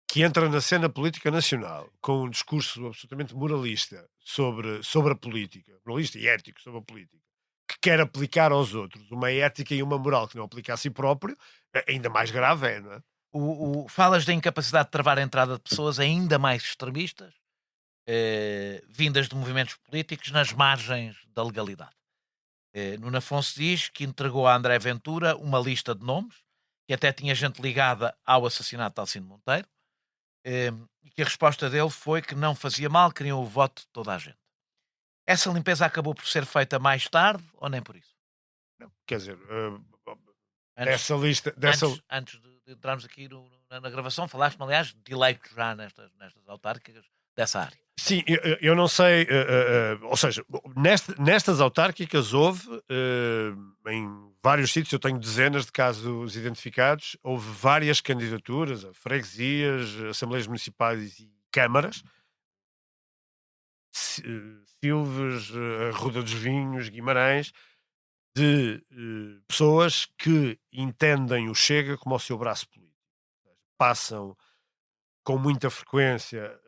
que entra na cena política nacional com um discurso absolutamente moralista sobre a política, moralista e ético sobre a política, que quer aplicar aos outros uma ética e uma moral que não aplica a si próprio, ainda mais grave é, não é? Falas da incapacidade de travar a entrada de pessoas ainda mais extremistas. vindas de movimentos políticos nas margens da legalidade. Nuno Afonso diz que entregou a André Ventura uma lista de nomes, que até tinha gente ligada ao assassinato de Alcino Monteiro, e que a resposta dele foi que não fazia mal, queriam o voto de toda a gente. Essa limpeza acabou por ser feita mais tarde ou nem por isso? Quer dizer, Antes, essa lista... antes de entrarmos aqui na gravação, falaste-me, aliás, de eleitos já nestas autárquicas dessa área. Sim, eu não sei, ou seja, nestas autárquicas houve, em vários sítios, eu tenho dezenas de casos identificados, houve várias candidaturas a freguesias, assembleias municipais e câmaras, Silves, Arruda dos Vinhos, Guimarães, de pessoas que entendem o Chega como o seu braço político. Passam com muita frequência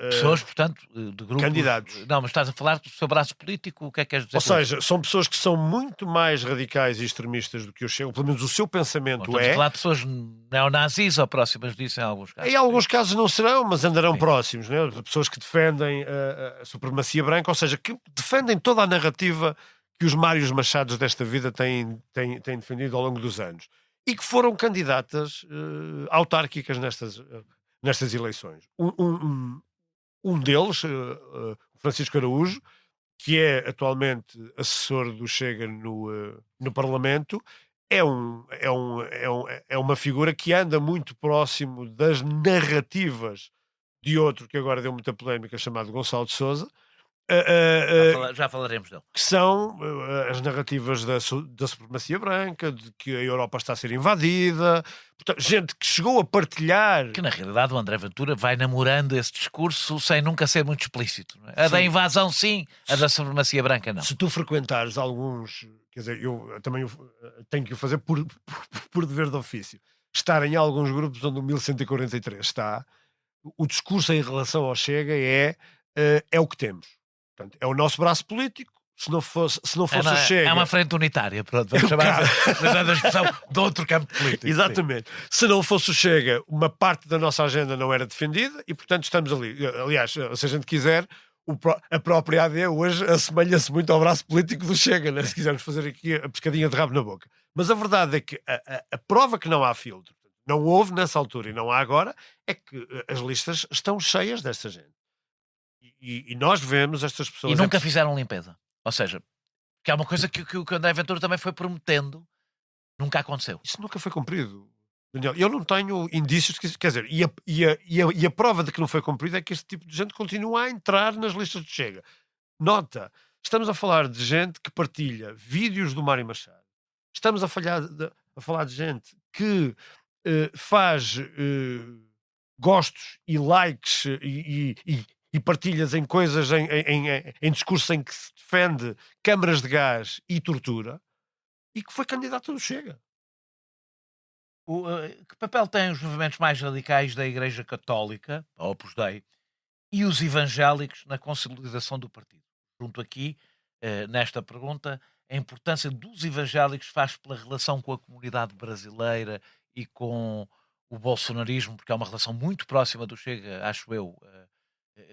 pessoas, portanto, de grupos... candidatos. Não, mas estás a falar do seu braço político, o que é que queres dizer? Ou seja, são pessoas que são muito mais radicais e extremistas do que o Chega, pelo menos o seu pensamento Estamos a falar de pessoas neonazis ou próximas disso em alguns casos. Em alguns casos não serão, mas andarão Sim. próximos, né? Pessoas que defendem a supremacia branca, ou seja, que defendem toda a narrativa que os Mários Machados desta vida têm defendido ao longo dos anos. E que foram candidatas autárquicas nestas eleições. Um deles, Francisco Araújo, que é atualmente assessor do Chega no Parlamento, é uma figura que anda muito próximo das narrativas de outro que agora deu muita polémica, chamado Gonçalo de Sousa, Já falaremos dele. que são as narrativas da supremacia branca, de que a Europa está a ser invadida. Portanto, gente que chegou a partilhar... Que na realidade o André Ventura vai namorando esse discurso sem nunca ser muito explícito. Não é? A da invasão sim, a da supremacia branca não. Se tu frequentares alguns... Quer dizer, eu também tenho que o fazer por dever de ofício. Estar em alguns grupos onde o 1143 está, o discurso em relação ao Chega é o que temos. Portanto, é o nosso braço político. Se não fosse o Chega... É uma frente unitária, pronto, vamos chamar a expressão de outro campo político. Exatamente. Sim. Se não fosse o Chega, uma parte da nossa agenda não era defendida e, portanto, estamos ali. Aliás, se a gente quiser, a própria AD hoje assemelha-se muito ao braço político do Chega, né? Se quisermos fazer aqui a pescadinha de rabo na boca. Mas a verdade é que a prova que não há filtro, não houve nessa altura e não há agora, é que as listas estão cheias desta gente. E nós vemos estas pessoas... E nunca fizeram limpeza. Ou seja, que é uma coisa que o André Ventura também foi prometendo, nunca aconteceu. Isso nunca foi cumprido, Daniel. Eu não tenho indícios de que... Quer dizer, e a prova de que não foi cumprido é que este tipo de gente continua a entrar nas listas de Chega. Nota, estamos a falar de gente que partilha vídeos do Mário Machado. Estamos a falar de gente que faz gostos e likes e partilhas em coisas, em discursos em que se defende câmaras de gás e tortura, e que foi candidato do Chega. Que papel têm os movimentos mais radicais da Igreja Católica, a Opus Dei, e os evangélicos na consolidação do partido? Junto aqui, nesta pergunta, a importância dos evangélicos faz pela relação com a comunidade brasileira e com o bolsonarismo, porque é uma relação muito próxima do Chega, acho eu,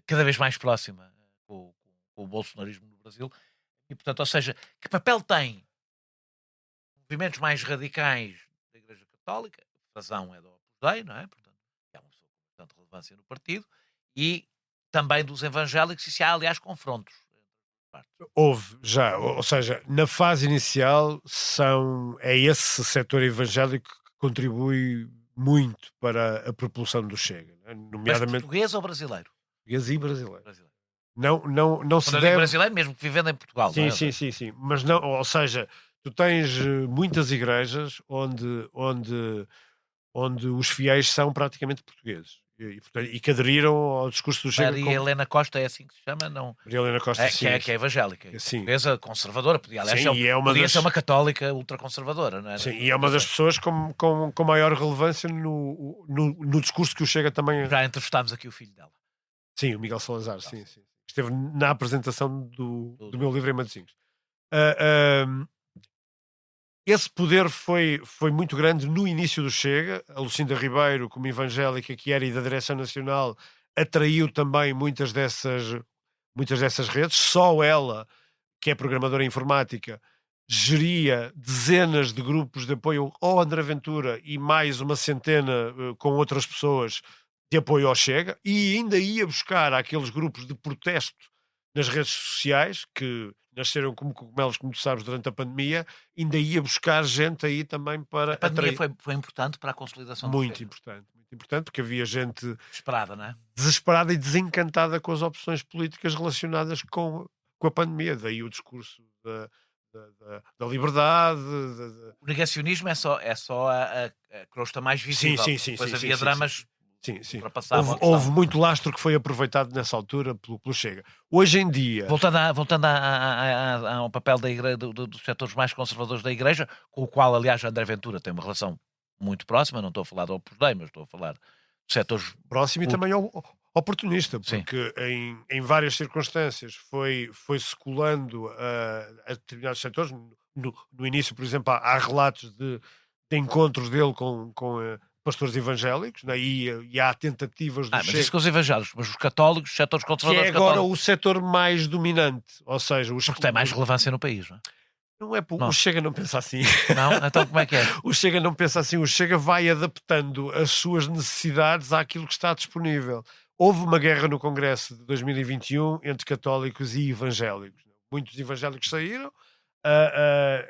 cada vez mais próxima com o bolsonarismo no Brasil. E, portanto, ou seja, que papel têm movimentos mais radicais da Igreja Católica, a razão é da Opus Dei, não é? Portanto, é uma pessoa com bastante relevância no partido, e também dos evangélicos, e se há, aliás, confrontos. Houve já, ou seja, na fase inicial é esse setor evangélico que contribui muito para a propulsão do Chega, né? Nomeadamente... Mas português ou brasileiro? Português e brasileiro. Não se deve... brasileiro mesmo que vivendo em Portugal. Sim, não é? sim. Mas não, ou seja, tu tens muitas igrejas onde os fiéis são praticamente portugueses e que aderiram ao discurso do Chega. Maria Helena Costa é assim que se chama? Não. Maria Helena Costa, sim. Que é evangélica. Sim. Portuguesa conservadora. Aliás, sim, podia ser uma católica ultraconservadora, não é? Sim, e é uma das pessoas com maior relevância no discurso que o Chega também... Já entrevistámos aqui o filho dela. Sim, o Miguel Salazar, sim. Esteve na apresentação do meu livro em Matosinhos. Esse poder foi muito grande no início do Chega. A Lucinda Ribeiro, como evangélica que era e da Direção Nacional, atraiu também muitas dessas redes. Só ela, que é programadora informática, geria dezenas de grupos de apoio ao André Ventura e mais uma centena com outras pessoas de apoio ao Chega, e ainda ia buscar aqueles grupos de protesto nas redes sociais, que nasceram como cogumelos, como tu sabes, durante a pandemia, ainda ia buscar gente aí também para A pandemia atrair. foi importante para a consolidação do Muito Chega. muito importante, porque havia gente Esperada, não é? desesperada e desencantada com as opções políticas relacionadas com a pandemia. Daí o discurso da liberdade. O negacionismo é só a crosta mais Sim, visível. sim, sim, Depois sim, havia sim, sim, dramas sim, que sim. ultrapassavam a Houve questão. muito lastro que foi aproveitado nessa altura pelo Chega. Hoje em dia, Voltando ao papel da igreja, dos setores mais conservadores da Igreja, com o qual, aliás, André Ventura tem uma relação muito próxima, não estou a falar do Opus Dei, mas estou a falar dos setores... próximo e também oportunista, Sim. porque em várias circunstâncias foi-se colando a determinados setores. No início, por exemplo, há relatos de encontros dele com pastores evangélicos, né? E há tentativas do Mas isso Chega, com os evangélicos, mas os católicos, os setores que é conservadores agora católicos, o setor mais dominante, ou seja, porque tem mais relevância no país, não é? não é o Não, Chega não pensa assim. não? Então como é que é? O Chega não pensa assim, o Chega vai adaptando as suas necessidades àquilo que está disponível. Houve uma guerra no Congresso de 2021 entre católicos e evangélicos. Muitos evangélicos saíram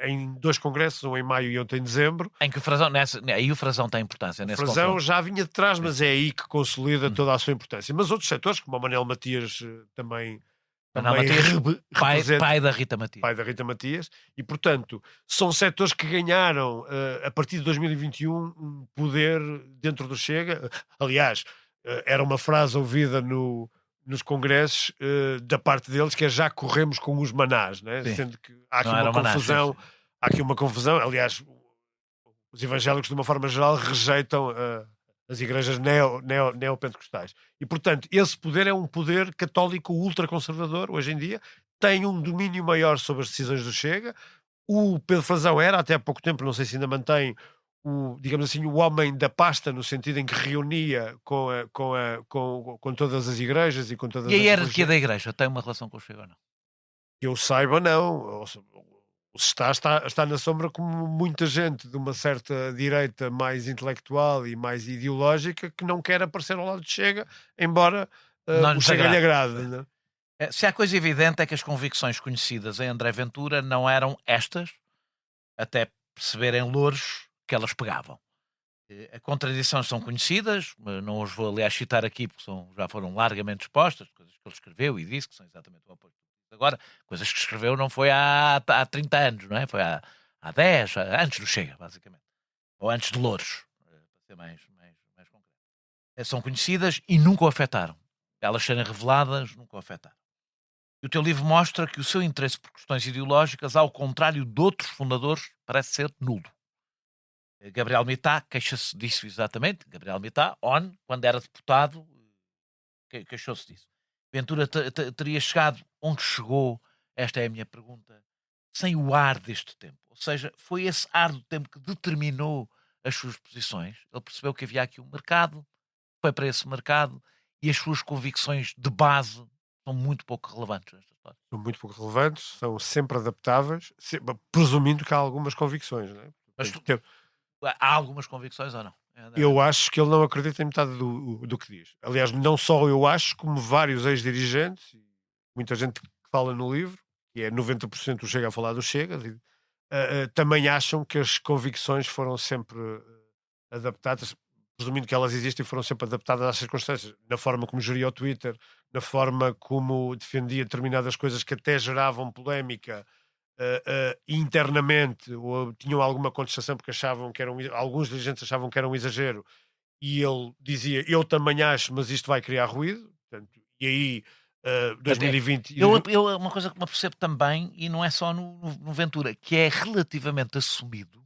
em dois congressos, um em maio e outro em dezembro. Em que o Frazão, aí o Frazão tem importância O nesse Frazão confronto. já vinha de trás, mas é aí que consolida Hum. toda a sua importância. Mas outros setores, como o Manel Matias, também Manuel Matias, representa, pai da Rita Matias. pai da Rita Matias, e portanto são setores que ganharam a partir de 2021 um poder dentro do Chega. Aliás, era uma frase ouvida nos congressos da parte deles, que é: já corremos com os manás, né? Sim. Sendo que há aqui Não era uma Manás, confusão, sim. há aqui uma confusão. Aliás, os evangélicos de uma forma geral rejeitam as igrejas neopentecostais. E, portanto, esse poder é um poder católico ultraconservador, hoje em dia, tem um domínio maior sobre as decisões do Chega. O Pedro Frazão era, até há pouco tempo, não sei se ainda mantém, digamos assim, o homem da pasta, no sentido em que reunia com todas as igrejas e com todas E a as hierarquia religiões. da Igreja tem uma relação com o Chega ou não? Que eu saiba, não. O se está na sombra, como muita gente de uma certa direita mais intelectual e mais ideológica, que não quer aparecer ao lado de Chega, embora Não o lhes Chega lhe agrada. agrade. Né? Se há coisa evidente é que as convicções conhecidas em André Ventura não eram estas, até perceberem louros que elas pegavam. As contradições são conhecidas, não os vou aliás citar aqui porque já foram largamente expostas, coisas que ele escreveu e disse que são exatamente o oposto. Agora, coisas que escreveu não foi há 30 anos, não é? Foi há 10, antes do Chega, basicamente. Ou antes de Louros, para ser mais concreto. São conhecidas e nunca o afetaram. Elas serem reveladas nunca o afetaram. E o teu livro mostra que o seu interesse por questões ideológicas, ao contrário de outros fundadores, parece ser nulo. Gabriel Mitá queixa-se disso exatamente. Gabriel Mitá, quando era deputado, queixou-se disso. Ventura teria chegado onde chegou, esta é a minha pergunta, sem o ar deste tempo. Ou seja, foi esse ar do tempo que determinou as suas posições. Ele percebeu que havia aqui um mercado, foi para esse mercado e as suas convicções de base são muito pouco relevantes nesta história. São muito pouco relevantes, são sempre adaptáveis, presumindo que há algumas convicções. Né? Mas Portanto, há algumas convicções ou não? eu acho que ele não acredita em metade do que diz. Aliás, não só eu acho, como vários ex-dirigentes, muita gente que fala no livro, que é 90% do Chega a falar do Chega, também acham que as convicções foram sempre adaptadas, presumindo que elas existem, foram sempre adaptadas às circunstâncias, na forma como geria o Twitter, na forma como defendia determinadas coisas que até geravam polémica internamente, ou tinham alguma contestação porque achavam que alguns dirigentes achavam que era um exagero, e ele dizia: eu também acho, mas isto vai criar ruído. Portanto, e aí 2020 uma coisa que me apercebo também, e não é só no Ventura, que é relativamente assumido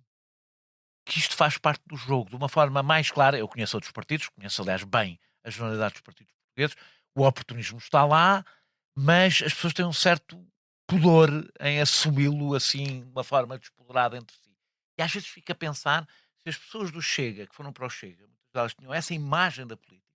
que isto faz parte do jogo de uma forma mais clara. Eu conheço outros partidos, conheço aliás bem a generalidade dos partidos portugueses, o oportunismo está lá, mas as pessoas têm um certo pudor em assumi-lo assim, de uma forma despoderada entre si. E às vezes fica a pensar se as pessoas do Chega, que foram para o Chega, muitas delas tinham essa imagem da política,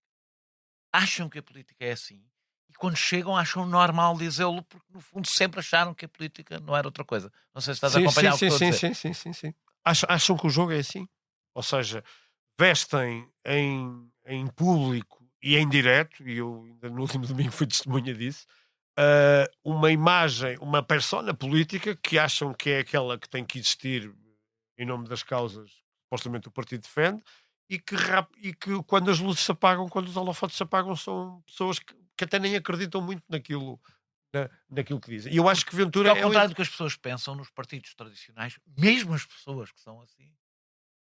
acham que a política é assim e quando chegam acham normal dizê-lo porque no fundo sempre acharam que a política não era outra coisa. Não sei se estás a acompanhar o que estou a dizer. Sim. Acham que o jogo é assim. Ou seja, vestem em público e em direto, e eu ainda no último domingo fui testemunha disso, uma imagem, uma persona política que acham que é aquela que tem que existir em nome das causas que supostamente o partido defende, e que quando as luzes se apagam, quando os holofotes se apagam, são pessoas que até nem acreditam muito naquilo que dizem. E eu acho que Ventura Ao contrário do que as pessoas pensam nos partidos tradicionais, mesmo as pessoas que são assim,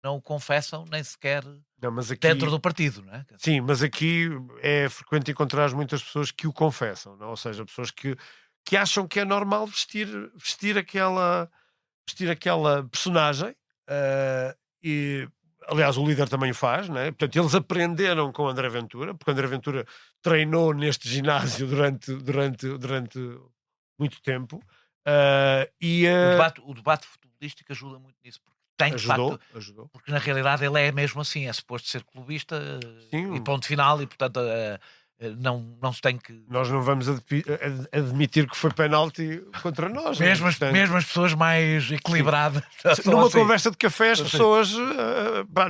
não o confessam nem sequer Não, mas aqui, dentro do partido, não é? sim, mas aqui é frequente encontrar muitas pessoas que o confessam, não? Ou seja, pessoas que acham que é normal vestir aquela personagem, e aliás o líder também o faz, né? Portanto, eles aprenderam com André Ventura, porque André Ventura treinou neste ginásio durante muito tempo, O debate futebolístico ajuda muito nisso, porque tem de facto, ajudou. porque na realidade ele é mesmo assim, é suposto ser clubista Sim. e ponto final, e portanto não se tem que. Nós não vamos admitir que foi penalti contra nós. Mesmo as pessoas mais equilibradas. Numa assim. conversa de café, as pessoas,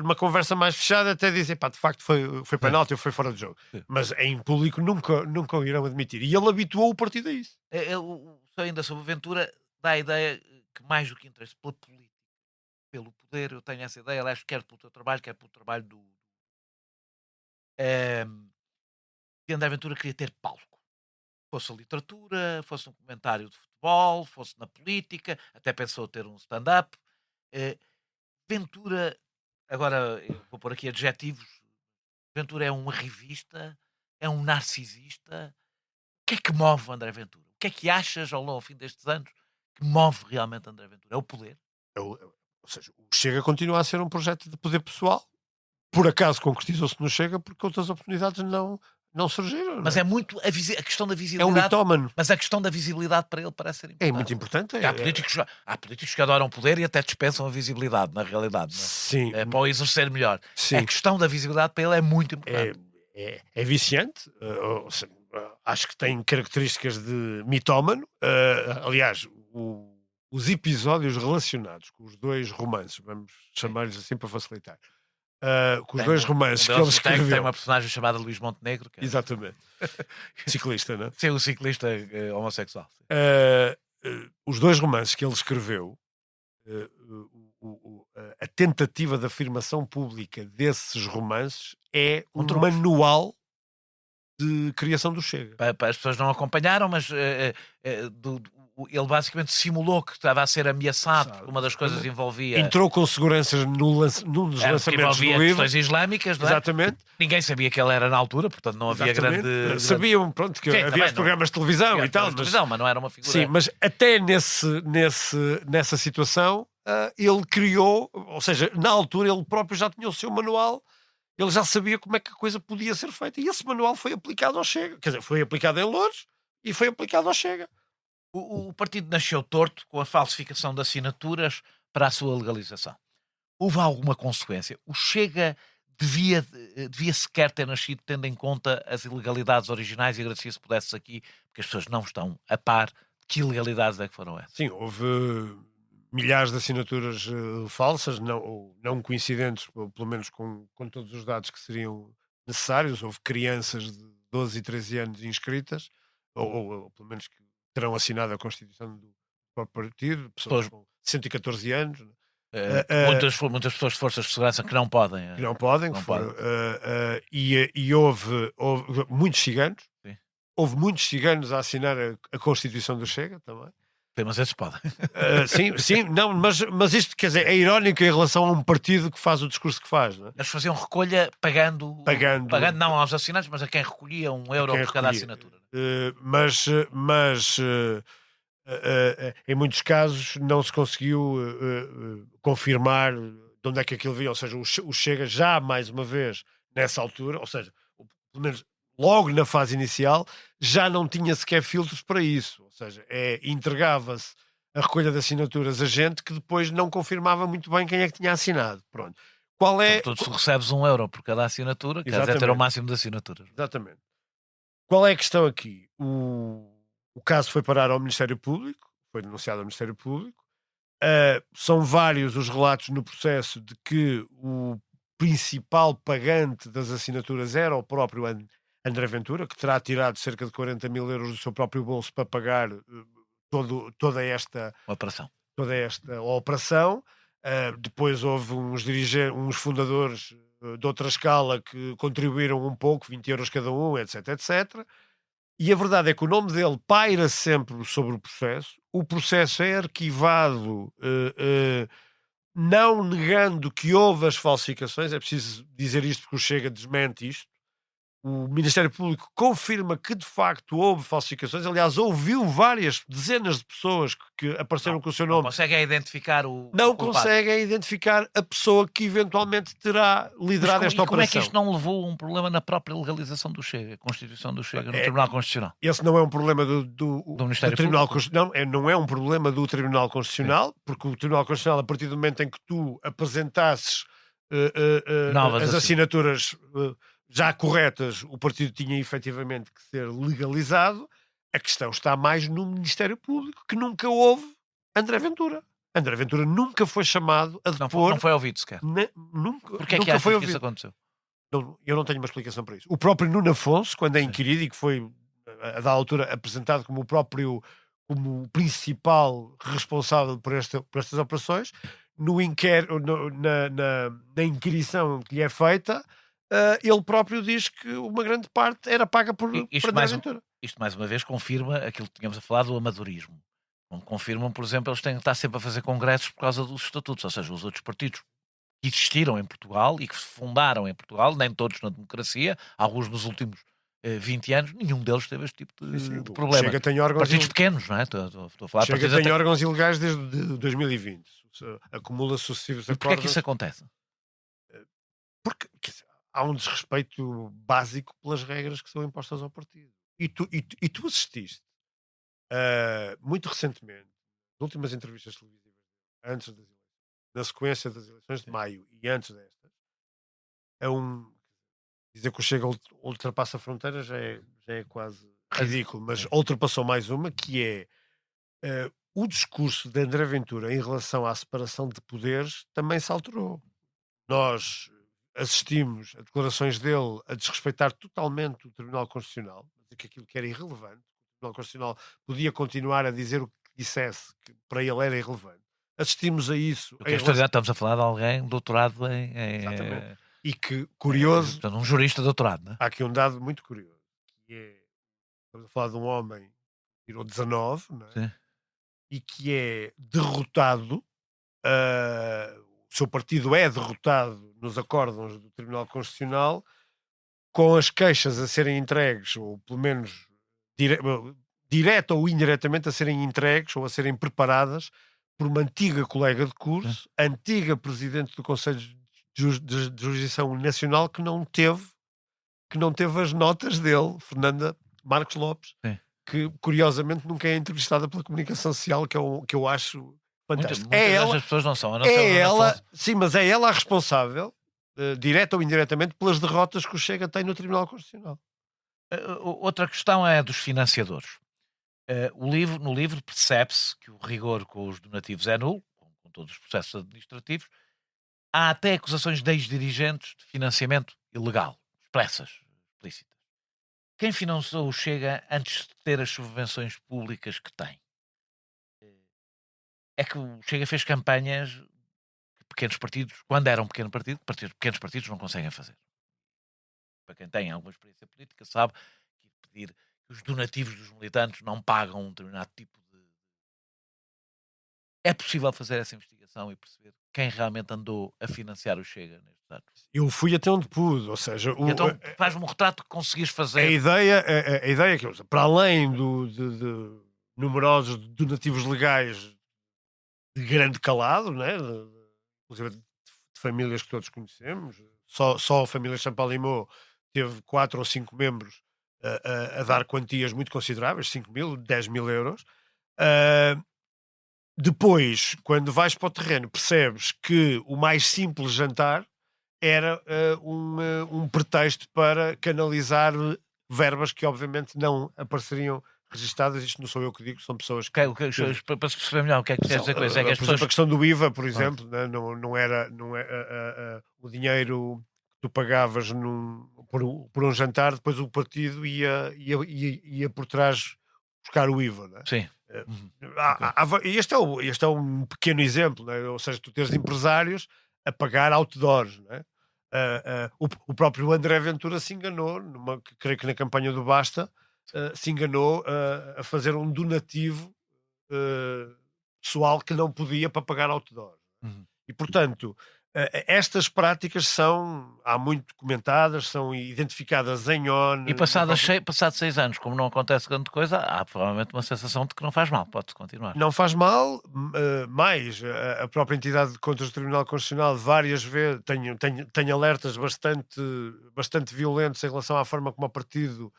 numa conversa mais fechada, até dizem, pá, de facto foi penalti ou foi fora de jogo. Mas em público nunca o irão admitir. E ele habituou o partido a isso. Ainda sobre Ventura, dá a ideia que mais do que interesse pela política, pelo poder, eu tenho essa ideia, aliás, quer pelo teu trabalho, quer pelo trabalho do. Que André Ventura queria ter palco. Fosse a literatura, fosse um comentário de futebol, fosse na política, até pensou ter um stand-up. Ventura, agora eu vou pôr aqui adjetivos, Ventura é um revista, é um narcisista. O que é que move André Ventura? O que é que achas ao fim destes anos que move realmente André Ventura? É o poder? Ou seja, o Chega continua a ser um projeto de poder pessoal. Por acaso concretizou-se no Chega porque outras oportunidades não surgiram. Mas não é muito a questão da é um visibilidade. mitómano. Mas a questão da visibilidade para ele parece ser importante. É muito importante. Há políticos que adoram poder e até dispensam a visibilidade, na realidade. Não é? Sim. Para o exercer melhor. Sim. A questão da visibilidade para ele é muito importante. É viciante. Acho que tem características de mitómano. Aliás, os episódios relacionados com os dois romances, vamos chamar-lhes assim para facilitar, com os dois romances que ele escreveu. Tem uma personagem chamada Luís Montenegro. Que Exatamente. Ciclista, não é? Sim, o ciclista homossexual. Os dois romances que ele escreveu, a tentativa de afirmação pública desses romances é um manual de criação do Chega. As pessoas não acompanharam, mas ele basicamente simulou que estava a ser ameaçado porque uma das coisas envolvia... Entrou com seguranças num dos lançamentos do livro. Questões islâmicas, não é? Exatamente. Ninguém sabia que ele era na altura, portanto não havia grande... Sabiam, pronto, que havia os programas de televisão e tal. Mas não era uma figura... Sim, mas até nessa situação ele criou, ou seja, na altura ele próprio já tinha o seu manual. Ele já sabia como é que a coisa podia ser feita. E esse manual foi aplicado ao Chega. Quer dizer, foi aplicado em Loures e foi aplicado ao Chega. O partido nasceu torto com a falsificação de assinaturas para a sua legalização. Houve alguma consequência? O Chega devia sequer ter nascido tendo em conta as ilegalidades originais, e agradecia se pudesse aqui, porque as pessoas não estão a par de que ilegalidades é que foram essas. Sim, houve milhares de assinaturas falsas, não coincidentes, pelo menos com todos os dados que seriam necessários. Houve crianças de 12 e 13 anos inscritas, ou pelo menos que terão assinado a Constituição do próprio partido, pessoas com 114 anos. Muitas pessoas de forças de segurança que não podem. E houve muitos ciganos. Sim. Houve muitos ciganos a assinar a Constituição do Chega também. Sim, mas esses podem. Sim, não, mas isto, quer dizer, é irónico em relação a um partido que faz o discurso que faz, não é? Eles faziam recolha pagando não aos assinantes, mas a quem recolhia €1 por cada assinatura. Mas em muitos casos não se conseguiu confirmar de onde é que aquilo veio. Ou seja, o Chega já mais uma vez nessa altura, ou seja, pelo menos logo na fase inicial, já não tinha sequer filtros para isso. Ou seja, entregava-se a recolha de assinaturas a gente que depois não confirmava muito bem quem é que tinha assinado. Pronto. Qual é... Portanto, se recebes €1 por cada assinatura, quer dizer ter o máximo de assinaturas. Exatamente. Qual é a questão aqui? O caso foi parar ao Ministério Público, foi denunciado ao Ministério Público. São vários os relatos no processo de que o principal pagante das assinaturas era o próprio André Ventura, que terá tirado cerca de 40 mil euros do seu próprio bolso para pagar toda esta operação. Depois houve uns fundadores de outra escala que contribuíram um pouco, 20 euros cada um, etc, etc. E a verdade é que o nome dele paira sempre sobre o processo é arquivado, não negando que houve as falsificações, é preciso dizer isto porque o Chega desmente isto. O Ministério Público confirma que de facto houve falsificações. Aliás, ouviu dezenas de pessoas que apareceram com o seu nome. Não conseguem identificar o Não culpado. conseguem identificar a pessoa que eventualmente terá liderado esta operação. Como é que isto não levou a um problema na própria legalização do Chega, a Constituição do Chega, no Tribunal Constitucional? Esse não é um problema do Tribunal Constitucional. Não é um problema do Tribunal Constitucional, porque o Tribunal Constitucional, a partir do momento em que tu apresentasses as assinaturas já corretas, o partido tinha efetivamente que ser legalizado. A questão está mais no Ministério Público, que nunca houve André Ventura. André Ventura nunca foi chamado a depor. Não foi ouvido sequer. Porquê é que achas que isso aconteceu? Eu não tenho uma explicação para isso. O próprio Nuno Afonso, quando é inquirido e que foi, a dada altura, apresentado como como principal responsável por estas operações, na inquirição que lhe é feita, ele próprio diz que uma grande parte era paga por André Ventura. Isto, mais uma vez, confirma aquilo que tínhamos a falar do amadorismo. Confirmam, por exemplo, eles têm que estar sempre a fazer congressos por causa dos estatutos, ou seja, os outros partidos que existiram em Portugal e que se fundaram em Portugal, nem todos na democracia, alguns nos últimos 20 anos, nenhum deles teve este tipo de problema. Chega tem órgãos partidos pequenos, não é? Estou a falar Chega tem órgãos ilegais desde 2020. Acumula sucessivos acordos. Porquê é que isso acontece? Porque há um desrespeito básico pelas regras que são impostas ao partido. E tu assististe muito recentemente, nas últimas entrevistas televisivas, antes das eleições, na sequência das eleições de maio e antes destas, dizer que o Chega ultrapassa fronteiras já é quase ridículo, mas ultrapassou mais uma, que é o discurso de André Ventura em relação à separação de poderes também se alterou. Nós assistimos a declarações dele a desrespeitar totalmente o Tribunal Constitucional, que aquilo que era irrelevante, o Tribunal Constitucional podia continuar a dizer o que dissesse, que para ele era irrelevante. Assistimos a isso. Estamos a falar de alguém doutorado em Exatamente. E que, curioso... um jurista doutorado, não é? Há aqui um dado muito curioso, que estamos a falar de um homem que tirou 19, não é? Sim. E que é derrotado, o seu partido é derrotado nos acórdãos do Tribunal Constitucional, com as queixas a serem entregues, ou pelo menos direta ou indiretamente a serem entregues ou a serem preparadas por uma antiga colega de curso, antiga presidente do Conselho de Jurisdição Nacional, que não teve as notas dele, Fernanda Marcos Lopes, que curiosamente nunca é entrevistada pela comunicação social, que eu acho fantástico. Muitas pessoas não são. Sim, mas é ela a responsável, direta ou indiretamente, pelas derrotas que o Chega tem no Tribunal Constitucional. Outra questão é dos financiadores. No livro percebe-se que o rigor com os donativos é nulo, com todos os processos administrativos. Há até acusações de ex-dirigentes de financiamento ilegal, explícitas. Quem financiou o Chega antes de ter as subvenções públicas que tem? É que o Chega fez campanhas que pequenos partidos, quando eram pequenos partidos não conseguem fazer. Para quem tem alguma experiência política sabe que pedir que os donativos dos militantes não pagam um determinado tipo de... É possível fazer essa investigação e perceber quem realmente andou a financiar o Chega nestes anos? Eu fui até onde pude, ou seja... Então faz-me um retrato que conseguis fazer. A ideia que eu uso, para além de numerosos donativos legais de grande calado, né? Inclusive de famílias que todos conhecemos, só a família Champalimau teve 4 ou 5 membros a dar quantias muito consideráveis, 5 mil, 10 mil euros. Depois, quando vais para o terreno, percebes que o mais simples jantar era um pretexto para canalizar verbas que obviamente não apareceriam registadas. Isto não sou eu que digo, são pessoas que... Para se perceber melhor o que é que queres dizer com isso, é que as Por exemplo, pessoas... a questão do IVA, por exemplo, né, não era o dinheiro que tu pagavas por um jantar, depois o partido ia por trás buscar o IVA, né? Sim. Este é um pequeno exemplo, né? Ou seja, tu tens empresários a pagar outdoors, né? O próprio André Ventura se enganou, creio que na campanha do Basta, se enganou a fazer um donativo pessoal que não podia para pagar outdoor. Uhum. E, portanto, estas práticas são, há muito comentadas, são identificadas em ONU. E passados 6 anos, como não acontece grande coisa, há provavelmente uma sensação de que não faz mal, pode continuar. Não faz mal, mais a própria entidade de contas do Tribunal Constitucional várias vezes tem alertas bastante violentos em relação à forma como o partido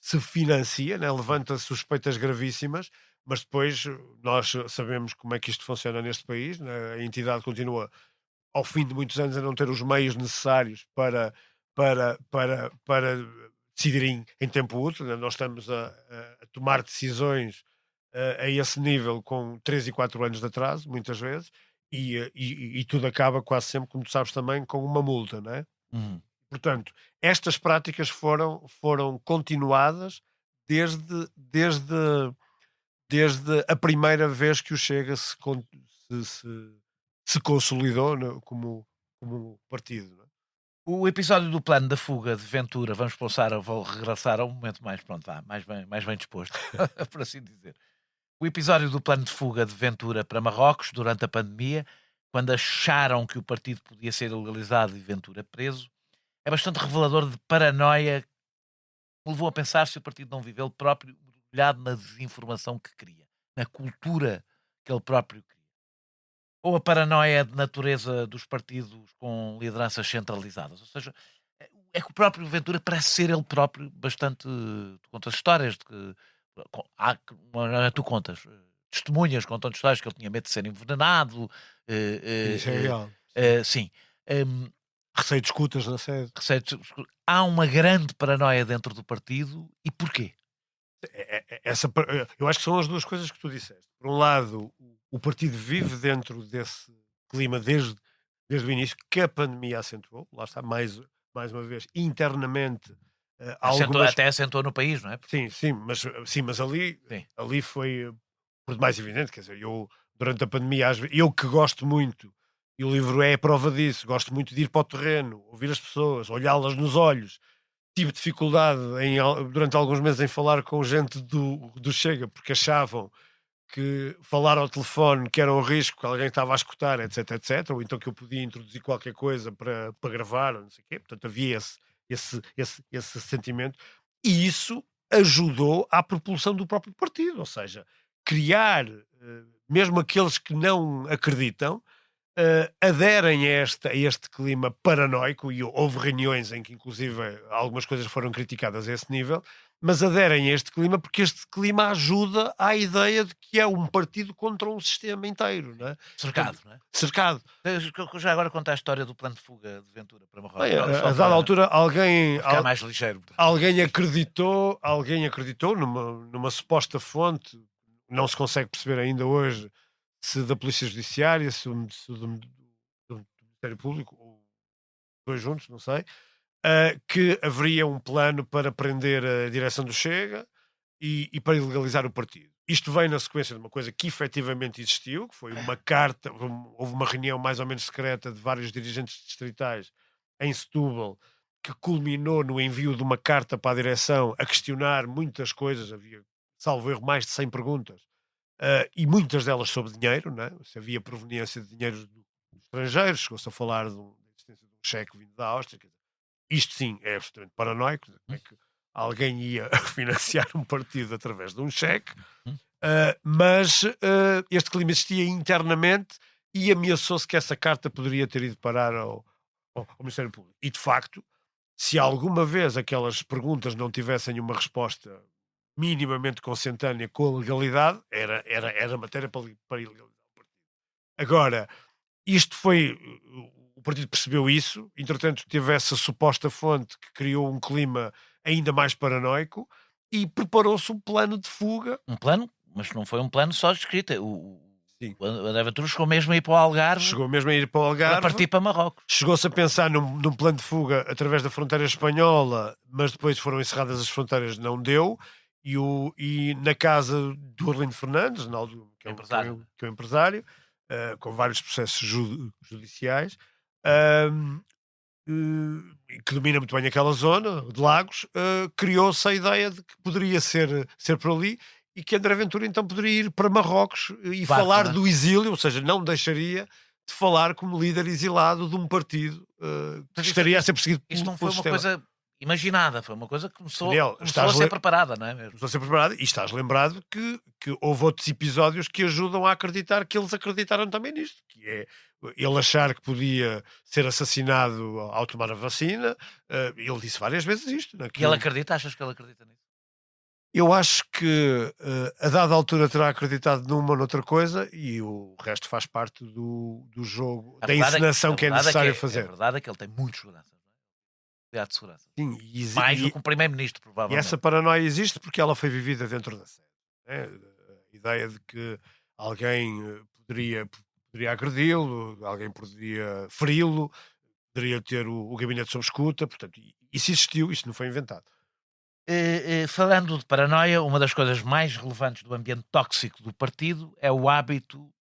se financia, né? Levanta suspeitas gravíssimas, mas depois nós sabemos como é que isto funciona neste país, né? A entidade continua, ao fim de muitos anos, a não ter os meios necessários para decidir em tempo útil, né? Nós estamos a tomar decisões a esse nível com 3 e 4 anos de atraso, muitas vezes, e tudo acaba quase sempre, como tu sabes também, com uma multa, não é? Uhum. Portanto, estas práticas foram continuadas desde a primeira vez que o Chega se consolidou, né, como partido. Não é? O episódio do plano da fuga de Ventura, vou regressar a um momento mais, pronto, mais bem disposto, por assim dizer. O episódio do plano de fuga de Ventura para Marrocos durante a pandemia, quando acharam que o partido podia ser legalizado e Ventura preso, é bastante revelador de paranoia que o levou a pensar se o partido não viveu próprio mergulhado na desinformação que cria, na cultura que ele próprio cria. Ou a paranoia de natureza dos partidos com lideranças centralizadas. Ou seja, é que o próprio Ventura parece ser ele próprio bastante... Tu contas histórias de que... tu contas testemunhas, contam histórias que ele tinha medo de ser envenenado. Isso é real. Sim. Receio de escutas na sede. Há uma grande paranoia dentro do partido. E porquê? Eu acho que são as duas coisas que tu disseste. Por um lado, o partido vive dentro desse clima desde o início, que a pandemia acentuou. Lá está, mais uma vez, internamente. Até acentuou no país, não é? Sim, mas ali foi por mais evidente. Quer dizer, eu, durante a pandemia, eu que gosto muito, e o livro é a prova disso, gosto muito de ir para o terreno, ouvir as pessoas, olhá-las nos olhos. Tive dificuldade durante alguns meses em falar com gente do Chega, porque achavam que falar ao telefone que era um risco, que alguém estava a escutar, etc, ou então que eu podia introduzir qualquer coisa para gravar, não sei o quê. Portanto, havia esse sentimento. E isso ajudou à propulsão do próprio partido, ou seja, criar, mesmo aqueles que não acreditam, aderem a este clima paranoico, e houve reuniões em que inclusive algumas coisas foram criticadas a esse nível, mas aderem a este clima porque este clima ajuda à ideia de que é um partido contra um sistema inteiro, não é? Cercado, não é? Cercado. Já agora conta a história do plano de fuga de Ventura para Marrocos. A dada altura alguém mais ligeiro. Alguém acreditou numa suposta fonte, não se consegue perceber ainda hoje se da Polícia Judiciária, se do Ministério Público, ou dois juntos, não sei, que haveria um plano para prender a direção do Chega e para ilegalizar o partido. Isto vem na sequência de uma coisa que efetivamente existiu, que foi uma carta, houve uma reunião mais ou menos secreta de vários dirigentes distritais em Setúbal, que culminou no envio de uma carta para a direção a questionar muitas coisas, havia, salvo erro, mais de 100 perguntas, e muitas delas sobre dinheiro, né? Se havia proveniência de dinheiros estrangeiros, chegou-se a falar da existência de um cheque vindo da Áustria. Isto sim é absolutamente paranoico, como é que alguém ia financiar um partido através de um cheque, mas este clima existia internamente e ameaçou-se que essa carta poderia ter ido parar ao Ministério Público. E de facto, se alguma vez aquelas perguntas não tivessem uma resposta minimamente consentânea com a legalidade, era matéria para ilegalizar o partido. Agora, isto foi o partido percebeu isso, entretanto teve essa suposta fonte que criou um clima ainda mais paranoico e preparou-se um plano de fuga. Um plano, mas não foi um plano só de escrita. Sim. O André Ventura chegou mesmo a ir para o Algarve, Chegou mesmo a ir para o para Algarve, partir para Marrocos. chegou-se a pensar num plano de fuga através da fronteira espanhola, mas depois foram encerradas as fronteiras, não deu, e na casa do Arlindo Fernandes, Ronaldo, que é Empresário. que é um empresário, com vários processos judiciais, ahm, que domina muito bem aquela zona de Lagos, criou-se a ideia de que poderia ser por ali e que André Ventura então poderia ir para Marrocos e Claro, falar claro. do exílio, ou seja, não deixaria de falar como líder exilado de um partido que Mas estaria a ser perseguido Isto não foi pelo uma sistema. coisa imaginada, foi uma coisa que começou Daniel, a ser preparada, não é mesmo? Estou a ser preparado e estás lembrado que houve outros episódios que ajudam a acreditar que eles acreditaram também nisto, que é ele achar que podia ser assassinado ao tomar a vacina. Ele disse várias vezes isto. E ele acredita? Achas que ele acredita nisso? Eu acho que a dada altura terá acreditado numa ou noutra coisa e o resto faz parte do jogo, da encenação que é necessário fazer. A verdade é que ele tem muitos seguranças, não é? Cuidado de segurança. Sim, Mais do que um primeiro-ministro, e provavelmente. essa paranoia existe porque ela foi vivida dentro da série. Né? A ideia de que alguém poderia agredi-lo, alguém poderia feri-lo, poderia ter o gabinete sob escuta, portanto, isso existiu, isto não foi inventado. Falando de paranoia, uma das coisas mais relevantes do ambiente tóxico do partido é o hábito,